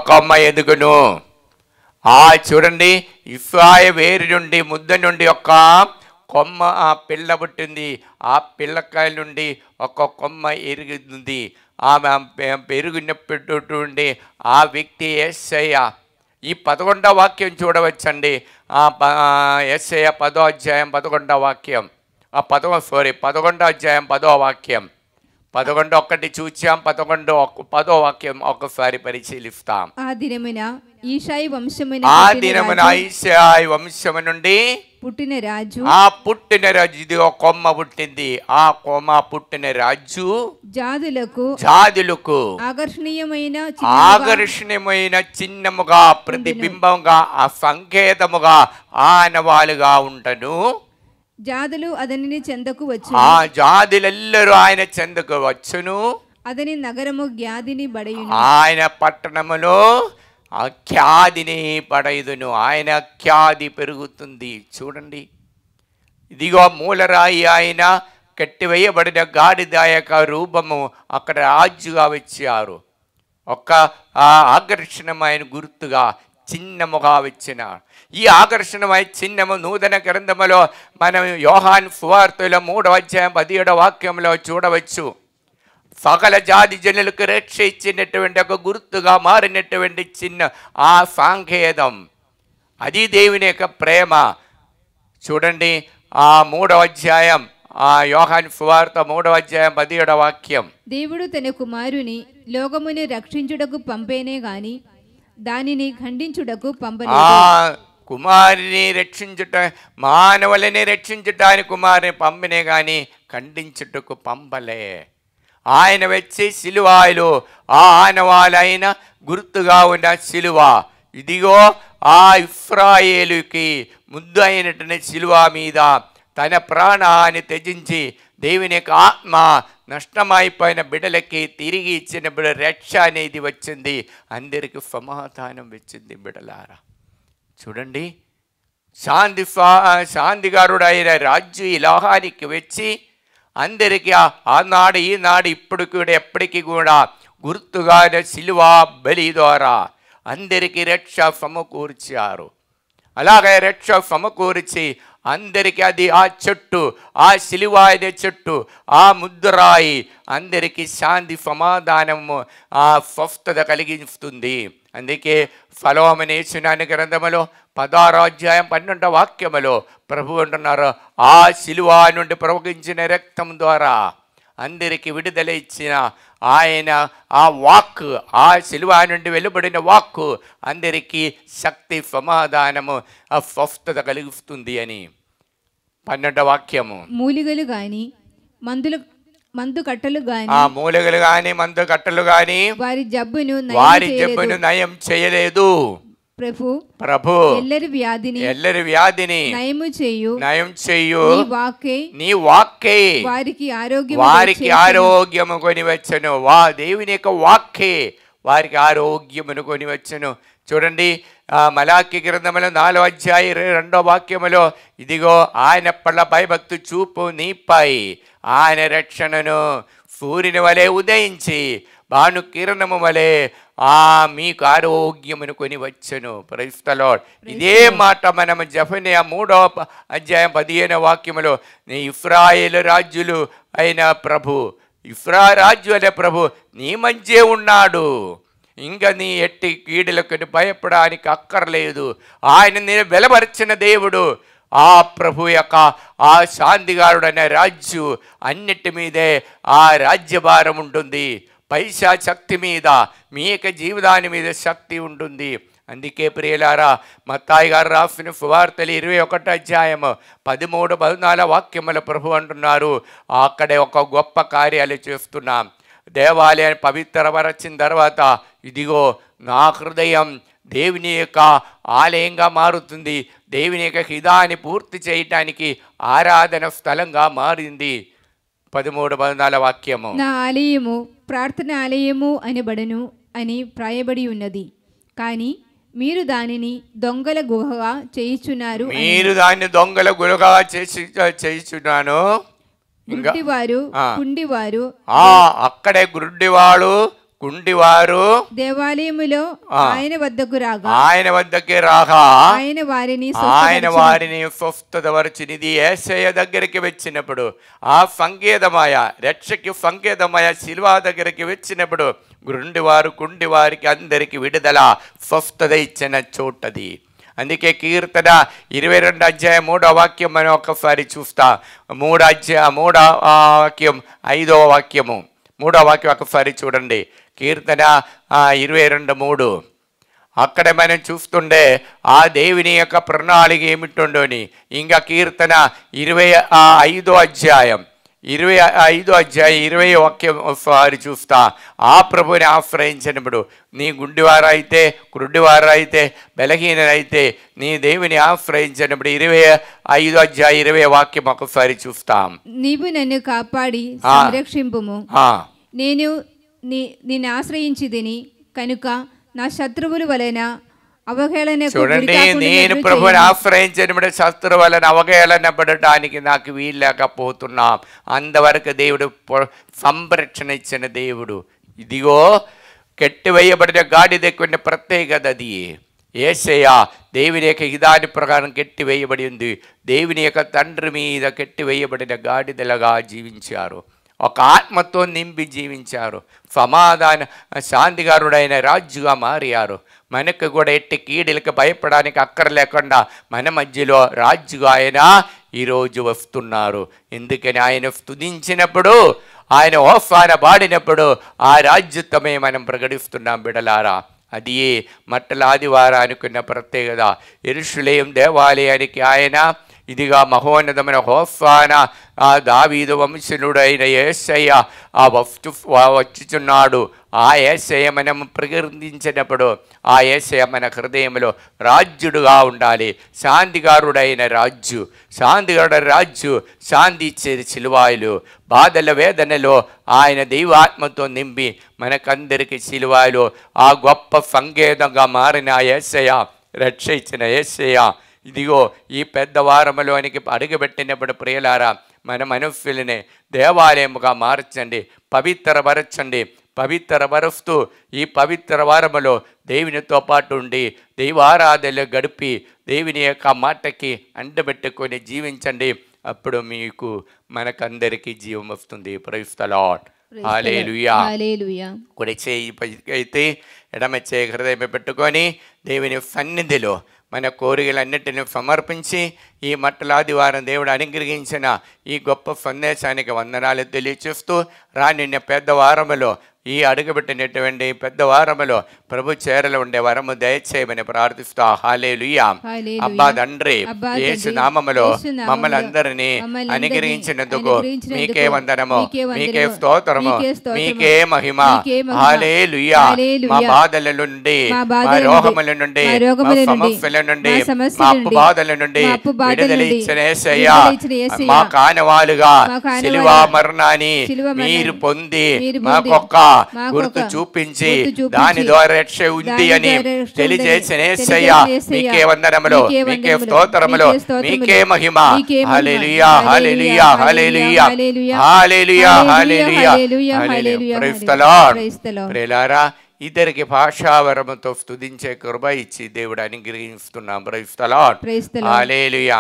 కొమ్మ ఎదుగును. చూడండి, ఇశ్రాయేలు వేరు నుండి, ముద్ద నుండి ఒక కొమ్మ పిల్ల పుట్టింది. ఆ పిల్లకాయ నుండి ఒక కొమ్మ ఎరుగుతుంది. ఆమె పెరుగునటువంటి ఆ వ్యక్తి యేసయ్య. ఈ 11వ వాక్యం చూడవచ్చండి. యేసయ్య 10వ అధ్యాయం 11వ వాక్యం, 11వ అధ్యాయం 10వ వాక్యం, 11:1 చూచాం. 10వ వాక్యం ఒకసారి పరిశీలిస్తాం. ఆ దినమున ఈషాయి వంశము నుండి పుట్టిన రాజు, ఇదిగో కొమ్మ పుట్టింది. ఆ కొమ్మ పుట్టిన రాజు జాతులకు ఆకర్షణీయమైన చిహ్నముగా, ప్రతిబింబంగా, ఆ సంకేతముగా, ఆనవాలుగా ఉంటను. జాతులు అతనిని చెందకు వచ్చు, జాతులెల్లరూ ఆయన చెందకు వచ్చును. అతని నగరము ఖ్యాతిని బడయును, ఆయన పట్టణములో ఖ్యాతిని పడయుదును. ఆయన ఖ్యాతి పెరుగుతుంది. చూడండి, ఇదిగో మూలరాయి ఆయన, కట్టివేయబడిన గాడిద యొక్క రూపము అక్కడ రాజుగా వచ్చారు. ఒక ఆకర్షణమైన గుర్తుగా, చిన్నముగా ఇచ్చినాడు. ఈ ఆకర్షణమై చిన్నము నూతన గ్రంథములో మనం యోహాను సువార్తలో 3వ అధ్యాయం 17వ వాక్యంలో చూడవచ్చు. సకల జాతి జనులకు రక్ష ఇచ్చినటువంటి ఒక గుర్తుగా మారినటువంటి చిన్న ఆ సాంకేతం, అది దేవుని యొక్క ప్రేమ. చూడండి ఆ 3వ అధ్యాయం, ఆ యోహాను సువార్త 3వ అధ్యాయం 17వ వాక్యం. దేవుడు తన కుమారుని లోకముని రక్షించుటకు పంపేనే గాని దానిని ఖండించుటకు పంపలేదు. ఆ కుమారుని రక్షించుట, మానవులని రక్షించటానికి కుమారుని పంపినే కానీ ఖండించుటకు పంపలే. ఆయన వచ్చి సిలువాలో ఆ ఆనవాలైన గుర్తుగా ఉన్న సిలువ, ఇదిగో ఆ ఇశ్రాయేలుకి ముద్దు అయినటువంటి సిలువ మీద తన ప్రాణాన్ని త్యజించి దేవుని యొక్క ఆత్మ నష్టమైపోయిన బిడ్డలకి తిరిగి ఇచ్చినప్పుడు రక్ష అనేది వచ్చింది, అందరికి సమాధానం వచ్చింది. బిడ్డలారా చూడండి, శాంతిగారుడు అయిన రాజు ఈ లోకానికి వచ్చి అందరికీ ఆనాడు ఈనాడు ఇప్పుడు కూడా ఎప్పటికీ కూడా గుర్తుగా సిలువ బలి ద్వారా అందరికీ రక్ష సమకూర్చారు. అలాగే రక్ష సమకూర్చి అందరికీ అది ఆ చెట్టు, ఆ సిలువ అనే చెట్టు, ఆ ముద్దురాయి అందరికీ శాంతి సమాధానము ఆ స్వస్థత కలిగిస్తుంది. అందుకే ఫలోమనేసునాని గ్రంథములో 16వ అధ్యాయం 12వ వాక్యములో ప్రభు అంటున్నారు, ఆ సిలువ నుండి ప్రవహించిన రక్తం ద్వారా అందరికీ విడుదల ఇచ్చిన ఆయన ఆ వాక్కు, ఆ సిలువ నుండి వెలువడిన వాక్కు అందరికీ శక్తి సమాధానము ఆ స్వస్థత కలిగిస్తుంది అని 12వ వాక్యము. మూలిగలు గాని మందు కట్టలు గాని, ఆ మూలిగలు గాని మందు కట్టలు గాని వారి జబ్బును నయం చేయలేదు. ప్రభు ఎల్లరి వ్యాధిని నయం చేయు నీ వాక్కే వారికి ఆరోగ్యము కొని వచ్చను. దేవుని యొక్క వాక్కే వారికి ఆరోగ్యమును కొని వచ్చను. చూడండి మలాకి గ్రంథములో 4వ అధ్యాయం 22వ వాక్యములో, ఇదిగో ఆయన పట్ల భయభక్తి చూపు నీపై, ఆయన రక్షణను సూర్యుని వలె ఉదయించి భాను కిరణము వలె మీకు ఆరోగ్యమును కొని వచ్చను. Praise the Lord. ఇదే మాట మనం జెఫన్యా 3వ అధ్యాయం 15వ వాక్యములో, నీ ఇశ్రాయేలు రాజులు అయిన ప్రభు, రాజు అనే ప్రభు నీ మధ్య ఉన్నాడు, ఇంకా నీ ఎట్టి కీడులకు భయపడడానికి అక్కర్లేదు. ఆయన నేను వెలబరిచిన దేవుడు, ఆ ప్రభు యొక్క ఆ శాంతిగారుడు అనే రాజ్యు అన్నిటి మీదే ఆ రాజ్యభారం ఉంటుంది. పైసా శక్తి మీద మీ యొక్క జీవితాన్ని మీద శక్తి ఉంటుంది. అందుకే ప్రియులారా, మత్తాయి గారు రాసిన సువార్తలు 21వ అధ్యాయము 13, 14 వాక్యముల ప్రభు అంటున్నారు, అక్కడే ఒక గొప్ప కార్యాలు చేస్తున్నాం. దేవాలయాన్ని పవిత్రపరచిన తర్వాత ఇదిగో నా హృదయం దేవుని యొక్క ఆలయంగా మారుతుంది. దేవుని యొక్క హితాన్ని పూర్తి చేయటానికి ఆరాధన స్థలంగా మారింది. 13, 14 వాక్యము. నా ఆలయము ప్రార్థన ఆలయము అనబడను అని వ్రాయబడి ఉన్నది, కానీ మీరు దానిని దొంగల గుహగా చేయుచున్నారు. మీరు దాన్ని దొంగల గుహగా చేయుచున్నాను. గుడ్డివారు కుండివారు, అక్కడే గుడ్డివాడు కుండివారు దేవాలయములో ఆయన వద్దకు రాగా ఆయన వారిని స్వస్థతపరచినది. యేసయ్య దగ్గరికి వచ్చినప్పుడు, ఆ సంకేతమయ రక్షకి సంకేతమయ శిలువ దగ్గరికి వచ్చినప్పుడు గుండివారు కుండివారికి అందరికి విడుదల స్వస్థత ఇచ్చిన చోటది. అందుకే కీర్తన 22వ అధ్యాయం 3వ వాక్యం మనం ఒకసారి చూస్తా. 3వ వాక్యం 5వ వాక్యము, 3వ వాక్యం ఒకసారి చూడండి. కీర్తన 22:3. అక్కడ మనం చూస్తుండే ఆ దేవుని యొక్క ప్రణాళిక ఏమిటుండోని. ఇంకా కీర్తన 25వ అధ్యాయం 20వ వాక్యం ఒకసారి చూస్తా. ఆ ప్రభుని ఆశ్రయించినప్పుడు నీ గుడ్డివారైతే క్రుడ్డివారైతే బలహీనైతే నీ దేవుని ఆశ్రయించినప్పుడు 25వ అధ్యాయం 20వ వాక్యం ఒకసారి చూస్తాం. నీవు నన్ను కాపాడి సంరక్షింపుము, నేను నిన్ను ఆశ్రయించితిని కనుక నా శత్రువుల వలన అవహేళన. చూడండి, నేను ప్రభుని ఆశ్రయించినప్పుడు శత్రు వలన అవహేళన పడటానికి నాకు వీల్లేకపోతున్నాం. అంతవరకు దేవుడు సంరక్షణ ఇచ్చిన దేవుడు. ఇదిగో కట్టివేయబడిన గాడిద కొన్ని ప్రత్యేకత అది. యేసయ్య దేవుని యొక్క విధాన ప్రకారం కట్టివేయబడి ఉంది. దేవుని యొక్క తండ్రి మీద కట్టివేయబడిన గాడిదలుగా జీవించారు. ఒక ఆత్మతో నింపి జీవించారు. సమాధాన శాంతిగారుడైన రాజుగా మారారు. మనకు కూడా ఎట్టి కీడులకు భయపడడానికి అక్కర లేకుండా మన మధ్యలో రాజుగా ఆయన ఈరోజు వస్తున్నారు. ఎందుకని ఆయన స్తుతించినప్పుడు, ఆయన ఓఫాన పాడినప్పుడు ఆ రాజ్యత్వమే మనం ప్రకటిస్తున్నాం బిడలారా. అది మట్టల ఆదివారానికున్న ప్రత్యేకత. యెరూషలేము దేవాలయానికి ఆయన ఇదిగా మహోన్నతమైన హోసాన ఆ దావీదు వంశనుడైన యేసయ్య వచ్చుచున్నాడు. ఆ యేసయ్య మనం ప్రకటించినప్పుడు ఆ యేసయ్య మన హృదయంలో రాజ్యుడుగా ఉండాలి. శాంతిగారుడైన రాజు, శాంతిగారుడైన రాజు శాంతి ఇచ్చేది సిలువాయిలు. బాధల వేదనలో ఆయన దైవాత్మతో నింపి మనకందరికీ సిలువాయిలు ఆ గొప్ప సంకేతంగా మారిన యేసయ్య, రక్ష ఇచ్చిన యేసయ్య ఇదిగో ఈ పెద్ద వారములోనికి అడుగుపెట్టినప్పుడు ప్రియులారా, మన మనస్సులనే దేవాలయముగా మార్చండి, పవిత్రపరచండి. పవిత్రపరుస్తూ ఈ పవిత్ర వారములో దేవునితో పాటు ఉండి దైవారాధనలు గడిపి దేవుని యొక్క మాటకి అండబెట్టుకొని జీవించండి. అప్పుడు మీకు మనకందరికీ జీవం వస్తుంది. Praise the lord. హల్లెలూయా. కుడి చేయి అయితే ఎడమ చేయి హృదయం పెట్టుకొని దేవుని సన్నిధిలో మన కోరికలన్నిటిని సమర్పించి ఈ మట్టల ఆదివారం దేవుడు అనుగ్రహించిన ఈ గొప్ప సందేశానికి వందనాలు తెలియచేస్తూ రానిన్న పెద్ద వారములో ఈ అడుగుపెట్టినటువంటి పెద్ద వారములో ప్రభు చేరలు ఉండే వరము దయచేయమని ప్రార్థిస్తా. హల్లెలూయా. అబ్బా తండ్రి, యేసు నామములో మమ్మల్ని అందరినీ అనుగ్రహించినందుకు మీకే వందనము, మీకే స్తోత్రము, మీకే మహిమ. హల్లెలూయా. మా బాధల నుండి, మా రోగముల నుండి, మా సమస్యల నుండి, మా అప్పు బాధల నుండి విడుదల ఇచ్చిన యేసయ్య, మా కానవాలుగా శిలువ మరణాన్ని మీరు పొంది మాకొక్క గుర్తు చూపించి దాని ద్వారా రక్ష ఉంది అని తెలియజేసిన యేసయ్య, మీకే వందనములు, మీకే స్తోత్రములు, మీకే మహిమ. Hallelujah, hallelujah, hallelujah, hallelujah, hallelujah, hallelujah. Praise the lord. ప్రియులారా, ఇద్దరికి భాషావరముతో స్తుతించే కృప ఇచ్చి దేవుడు అనుగ్రహిస్తున్నాం. Praise the lord. హల్లెలూయా.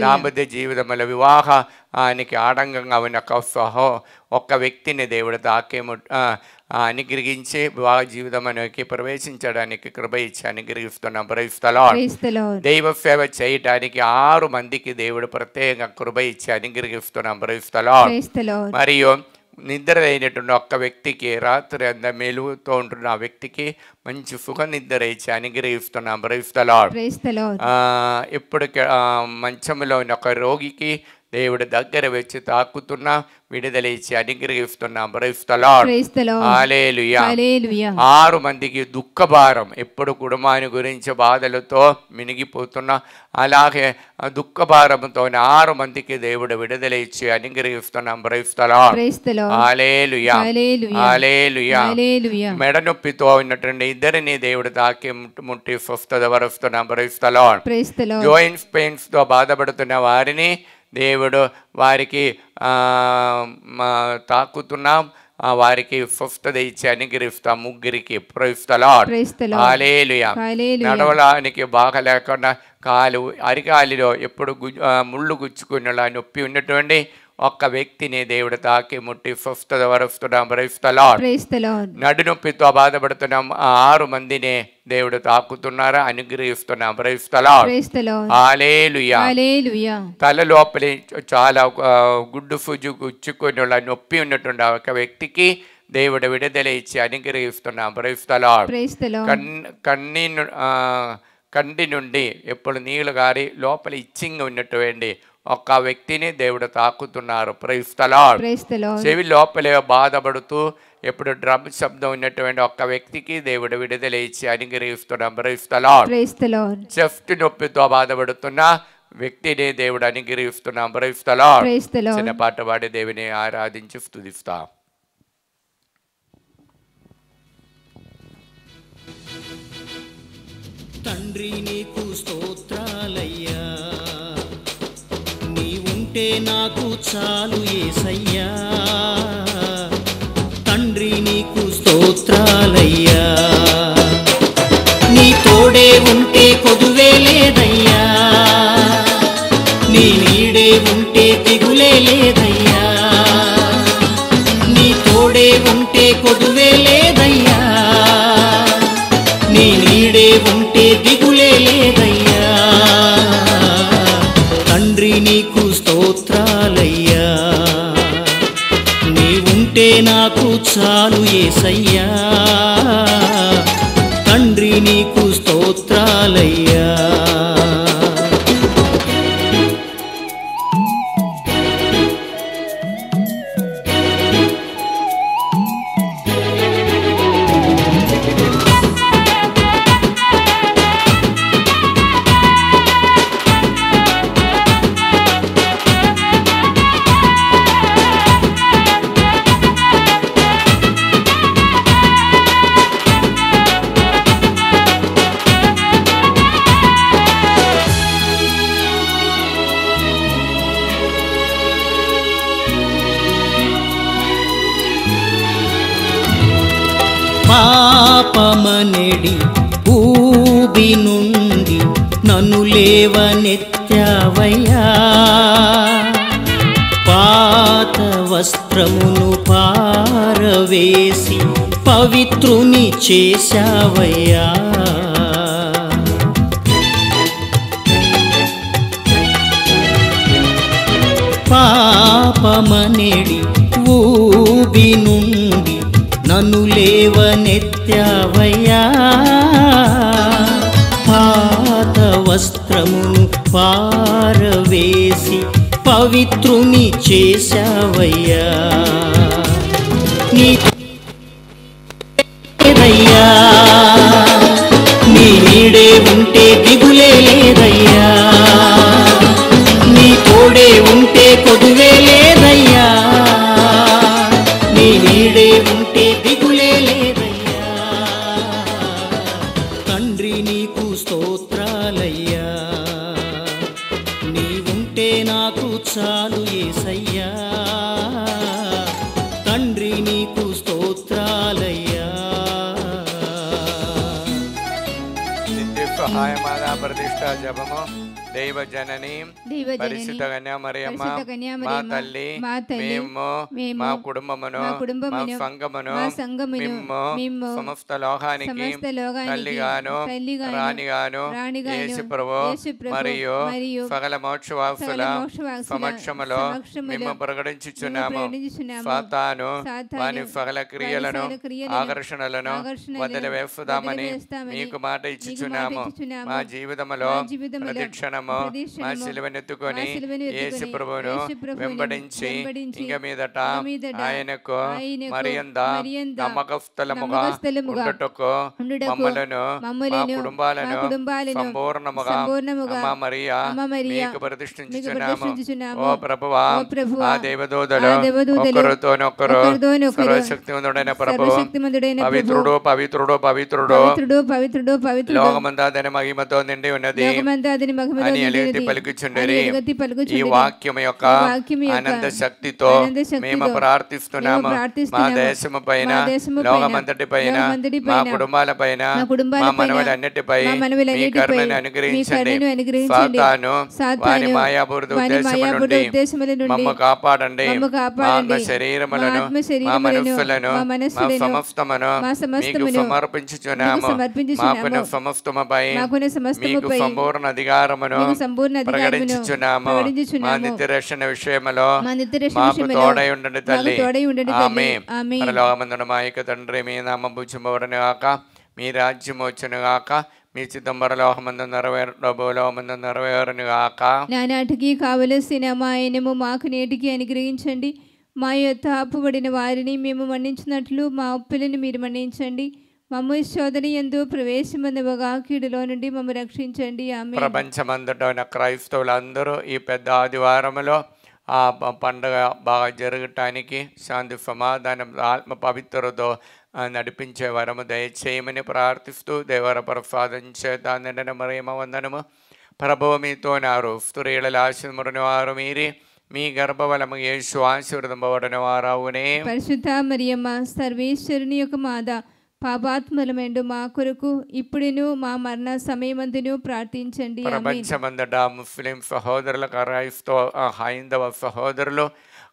దాంపత్య జీవితంలో వివాహానికి ఆటంకంగా ఉన్న ఒక్క వ్యక్తిని దేవుడు అనుగ్రహించి వివాహ జీవితంలోకి ప్రవేశించడానికి కృప ఇచ్చి అనుగ్రహిస్తున్నాం. Praise the lord. దైవ సేవ చేయటానికి 6 మందికి దేవుడు ప్రత్యేక కృప ఇచ్చి అనుగ్రహిస్తున్నాం. Praise the lord. మరియు నిద్ర అయినటువంటి ఒక్క వ్యక్తికి రాత్రి అంతా మెలుగుతూ ఉంటున్న ఆ వ్యక్తికి మంచి సుఖ నిద్ర ఇచ్చి అనుగ్రహిస్తున్నాం. Praise the lord. ఇప్పుడు మంచంలో ఉన్న ఒక రోగికి దేవుడు దగ్గర వచ్చి తాకుతున్నా విడుదల ఇచ్చి అనుగ్రహిస్తున్నాం. Praise the lord. హల్లెలూయా. 6 మందికి దుఃఖ భారం, ఎప్పుడు కుటుంబాన్ని గురించి బాధలతో మినిగిపోతున్నా అలాగే దుఃఖ భారంతో 6 మందికి దేవుడు విడుదల ఇచ్చి అనుగ్రహిస్తున్నాం. Praise the lord. Hallelujah, hallelujah. మెడ నొప్పితో ఉన్నటువంటి ఇద్దరిని దేవుడు తాకి ముట్టి స్వస్థత వరుస్తున్నాం. Praise the lord. Joints pains తో బాధపడుతున్న వారిని దేవుడు వారికి తాకుతున్నాం, వారికి స్వస్థత ఇచ్చి అనుగ్రహిస్తాం. 3 ప్రైజ్ ది లార్డ్. హల్లెలూయా. నడవడానికి బాగా లేకుండా కాలు అరికాలిలో ఎప్పుడు ముళ్ళు గుచ్చుకునేలా నొప్పి ఉన్నటువంటి ఒక్క వ్యక్తిని దేవుడు తాకి ముట్టి స్వస్థత వరుస్తున్నాం. Praise the lord. నడు నొప్పితో బాధపడుతున్నాం 6 మందిని దేవుడు తాకుతున్నారా అనుగ్రహిస్తున్నాం. Praise the lord. హల్లెలూయా. తల లోపలి చాలా గుడ్డు ఫుజు గుచ్చుకొని నొప్పి ఉన్నటువంటి ఒక వ్యక్తికి దేవుడు విడుదల ఇచ్చి అనుగ్రహిస్తున్నాం. Praise the lord. కంటి నుండి ఎప్పుడు నీళ్లు గారి లోపల ఇచ్చింగ్ ఉన్నటువంటి ఒక్క వ్యక్తిని దేవుడు తాకుతున్నారు. Praise the lord. చెవి లోపలే బాధపడుతూ ఎప్పుడు డ్రమ్ శబ్దం ఉన్నటువంటి ఒక్క వ్యక్తికి దేవుడు విడుదల ఇచ్చి అనుగ్రహిస్తున్నాం. Praise the lord. చెస్ట్ నొప్పితో బాధపడుతున్న వ్యక్తిని దేవుడు అనుగ్రహిస్తున్నాం. Praise the lord. చిన్న పాట పాడి దేవుని ఆరాధించి స్తుతిస్తాం. తండ్రి నీకు స్తోత్రాలయ్యా, నీవుంటే నాకు చాలు యేసయ్యా. తండ్రి నీకు స్తోత్రాలయ్యా, నీ తోడే ఉంటే నాకు చాలు యేసయ్యా, తండ్రి నీకు స్తోత్రాలయ్యా. పాపమనెడి ఊబి నుండి నన్ను లేవనెత్తావయ్యా, పాత వస్త్రమును పారవేసి పవిత్రుని చేశావయ్యా. పాపమనెడి ఊబి నుండి నన్ను లేవనెత్తావయ్యా, పాత వస్త్రమును పారవేసి పవిత్రుని చేశావయ్యా. నీదయ్యా, నీ నీడే ఉంటే దిగులే లేదయ్యా, నీ తోడే ఉంటే కొదువే లేదయ్యా, నీ నీడే ఉంటే దిగులే లేదయ్యా. తండ్రి నీకు స్తోత్రాలయ్యా, నీ ఉంటే నాకు చాలు యేసయ్యా, తండ్రి నీకు స్తోత్రాలయ్యా. నిత్య సహాయమాన ప్రతిష్ట జపము దైవజనని పరిశుద్ధ కన్యామరియమ్మ మా తల్లి, మేము మా కుటుంబమును మా సంఘమును మిమ్ము సమస్త లోకానికి తల్లిగాను రాణిగాను యేసు ప్రభు మరియు సకల మోక్షవాసుల సమక్షములో మేము ప్రకటించుచున్నాము. సాతాను వాని సకల క్రియలను ఆకర్షణలను వదిలివేస్తామని మీకు మాట ఇచ్చుచున్నాము. మా జీవితములో ప్రతిక్షణము మా సిలువనెత్తుకొని యేసు ప్రభువును వెంబడించి ఇంక మీదట ఆయనకు మరింత నమ్మకస్థలముగా ఉండుటకు మమ్మలను మా కుటుంబాలను సంపూర్ణముగా అమ్మా మరియా మీకు ప్రతిష్ఠించుచున్నాము. ఓ ప్రభువా, ఆ దేవదూతలు ఒకరితోనొకరు సర్వశక్తిమంతుడైన ప్రభు పవిత్రుడు పవిత్రుడు పవిత్రుడు లోకమంతా దాని మహిమతో నిండి ఉన్నది అని ఎలుగెత్తి పలుకుచుండరి. ఈ వాక్యం యొక్క ఆనంద శక్తితో మేము ప్రార్థిస్తున్నాము. మా దేశము పైన, లోకమంతటి పైన, మా కుటుంబాల పైన, మా మనవలన్నిటిపై మీ కరుణను అనుగ్రహించండి. సాతాను వాని మాయాబూర్ధ ఉద్దేశముల నుండి మమ్మ కాపాడండి. మా శరీరములను, మా మనస్సులను, మా సమస్తమును మీకు సమర్పించుచున్నాము. మాకును సమస్తముపై మీకు సంపూర్ణ అధికారమును ప్రకటించుచున్నాము. మా నిత్య రక్షణ విషయములో మాకు తోడై ఉండండి తల్లి. ఆమేన్. పరలోకమందున్న మా యొక్క తండ్రి, మీ నామము పూజింపబడును గాక, మీ రాజ్యం వచ్చును గాక, మీ చిత్తం పరలోకమందు నెరవేరును భూలోకమందు నెరవేరును గాక. నానాటికి కావలసిన మా ఆయనము మాకు నేటికి అనుగ్రహించండి. మా యొక్క అప్పుబడిన వారిని మేము మన్నించినట్లు మా అప్పులను మీరు మన్నించండి. మమ్మ శోధన యందు ప్రవేశమందవగా కీడులో నుండి మమ్మ రక్షించండి. ఆమేన్. ప్రపంచమంతటా ఉన్న క్రైస్తవులందరూ ఈ పెద్ద ఆదివారములో ఆ పండుగ బాగా జరగటానికి శాంతి సమాధానం ఆత్మ పవిత్రతో నడిపించే వరము దయచేయమని ప్రార్థిస్తూ దేవర ప్రసాదం చేత నిండిన మరియమ్మ వందనము. ప్రభువు మీతో నారు, స్త్రీలలో ఆశీర్వదించబడిన వారు మీరే, మీ గర్భఫలము యేసు ఆశీర్వదింపబడిన వారవునే. పరిశుద్ధ మరియమ్మ సర్వేశ్వరుని యొక్క మాత, పాపాత్మలమెండు మా కొరకు ఇప్పుడును మా మరణ సమయమందును ప్రార్థించండి. ప్రపంచమంతటా ముస్లిం సహోదరులు, హైందవ సహోదరులు,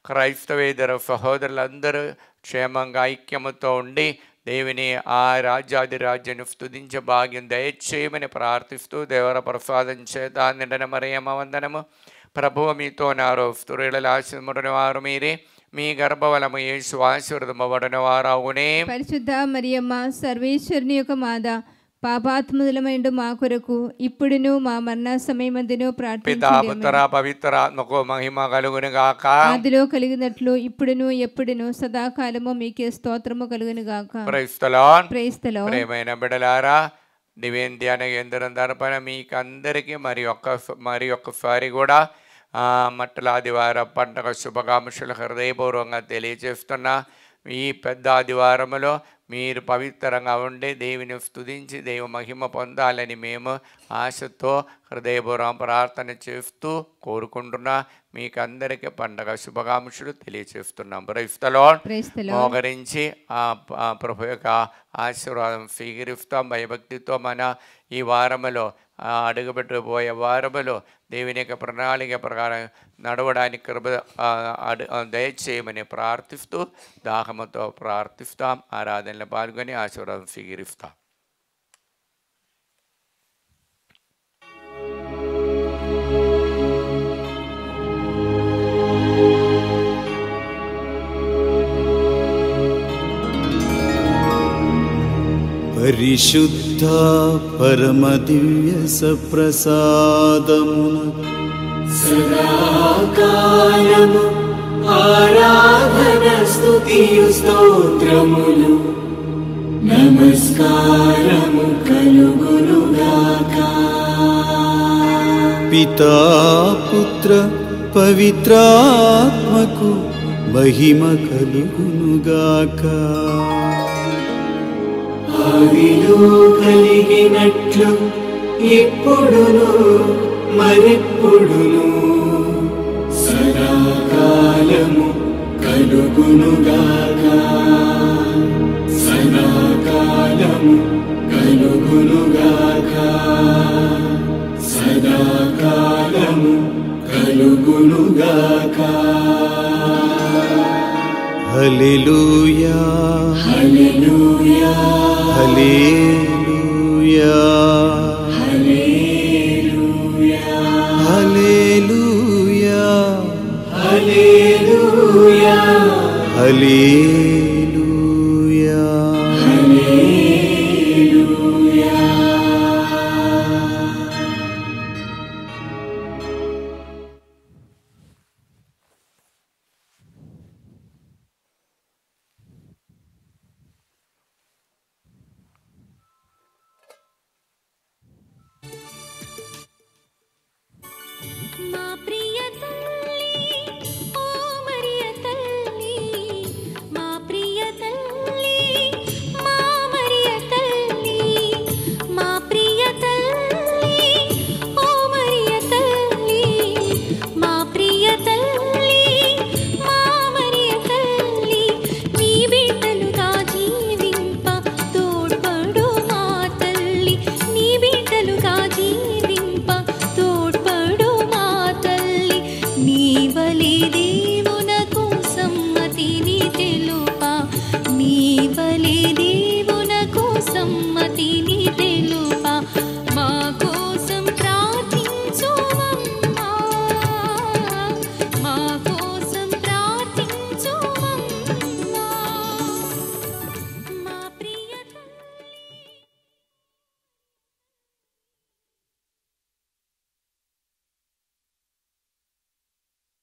క్రైస్తవేతర సహోదరులందరూ క్షేమంగా ఐక్యముతో ఉండి దేవుని ఆ రాజ్యాధిరాజ్యాన్ని స్తుతించే భాగ్యం దయచేయమని ప్రార్థిస్తూ దేవర ప్రసాదం చేత నిండిన మరియమ్మ వందనము. ప్రభువు మీతో ఉన్నారు. స్త్రీలలో ఆశీర్వదింపబడిన వారు మీరే, మీ గర్భఫలము యేసు ఆశీర్వదింపబడిన వారవునే. పరిశుద్ధ మరియమ్మ సర్వేశ్వరుని యొక్క మాత, పాపాత్ములమైండు మా కొరకు ఇప్పుడును మా మరణ సమయమందును పితా ప్రార్థించండి. పుత్ర పవిత్రాత్మకు మహిమ కలుగును గాక. ఆదిలో కలిగినట్లు ఇప్పుడును ఎప్పుడును సదాకాలము మీకే స్తోత్రము కలుగును గాక. Praise the Lord. Praise the Lord. ప్రియమైన బిడ్డలారా, దివ్యం ధ్యాన కేంద్రం తరపున మీకు అందరికీ మరి ఒక్కసారి కూడా మట్టల ఆదివారం పండుగ శుభాకాంక్షలు హృదయపూర్వకంగా తెలియజేస్తున్నా. ఈ పెద్ద ఆదివారములో మీరు పవిత్రంగా ఉండి దేవుని స్తుతించి దైవ మహిమ పొందాలని మేము ఆశతో హృదయపూర్వక ప్రార్థన చేస్తూ కోరుకుంటున్నా. మీకు అందరికీ పండగ శుభాకాంక్షలు తెలియజేస్తున్నాం. Praise the Lord. Praise the Lord. మోకరించి ఆ ప్రభు యొక్క ఆశీర్వాదం స్వీకరిస్తాం. భయభక్తితో మన ఈ వారములో అడుగుపెట్టబోయే వారములో దేవుని యొక్క ప్రణాళిక ప్రకారం నడవడానికి కృప దయచేయమని ప్రార్థిస్తూ దాహముతో ప్రార్థిస్తాం. ఆరాధనలో పాల్గొని ఆశీర్వాదం స్వీకరిస్తాం. పరిశుద్ధ పరమ దివ్య సప్రసాదమున సదాకాలము ఆరాధన స్తుతియు స్తోత్రములు నమస్కారము కలుగునుగాక. పితా పుత్ర పవిత్రాత్మకు మహిమ కలుగునుగాక. ఆదిలో కలిగినట్లు ఇప్పుడును మరెప్పుడును సదాకాలము కలుగునుగాక. సదాకాలము కలుగునుగాక. సదాకాలము కలుగునుగాక. హల్లెలూయా hallelujah hallelujah hallelujah hallelujah hallelujah హల్లెలూయా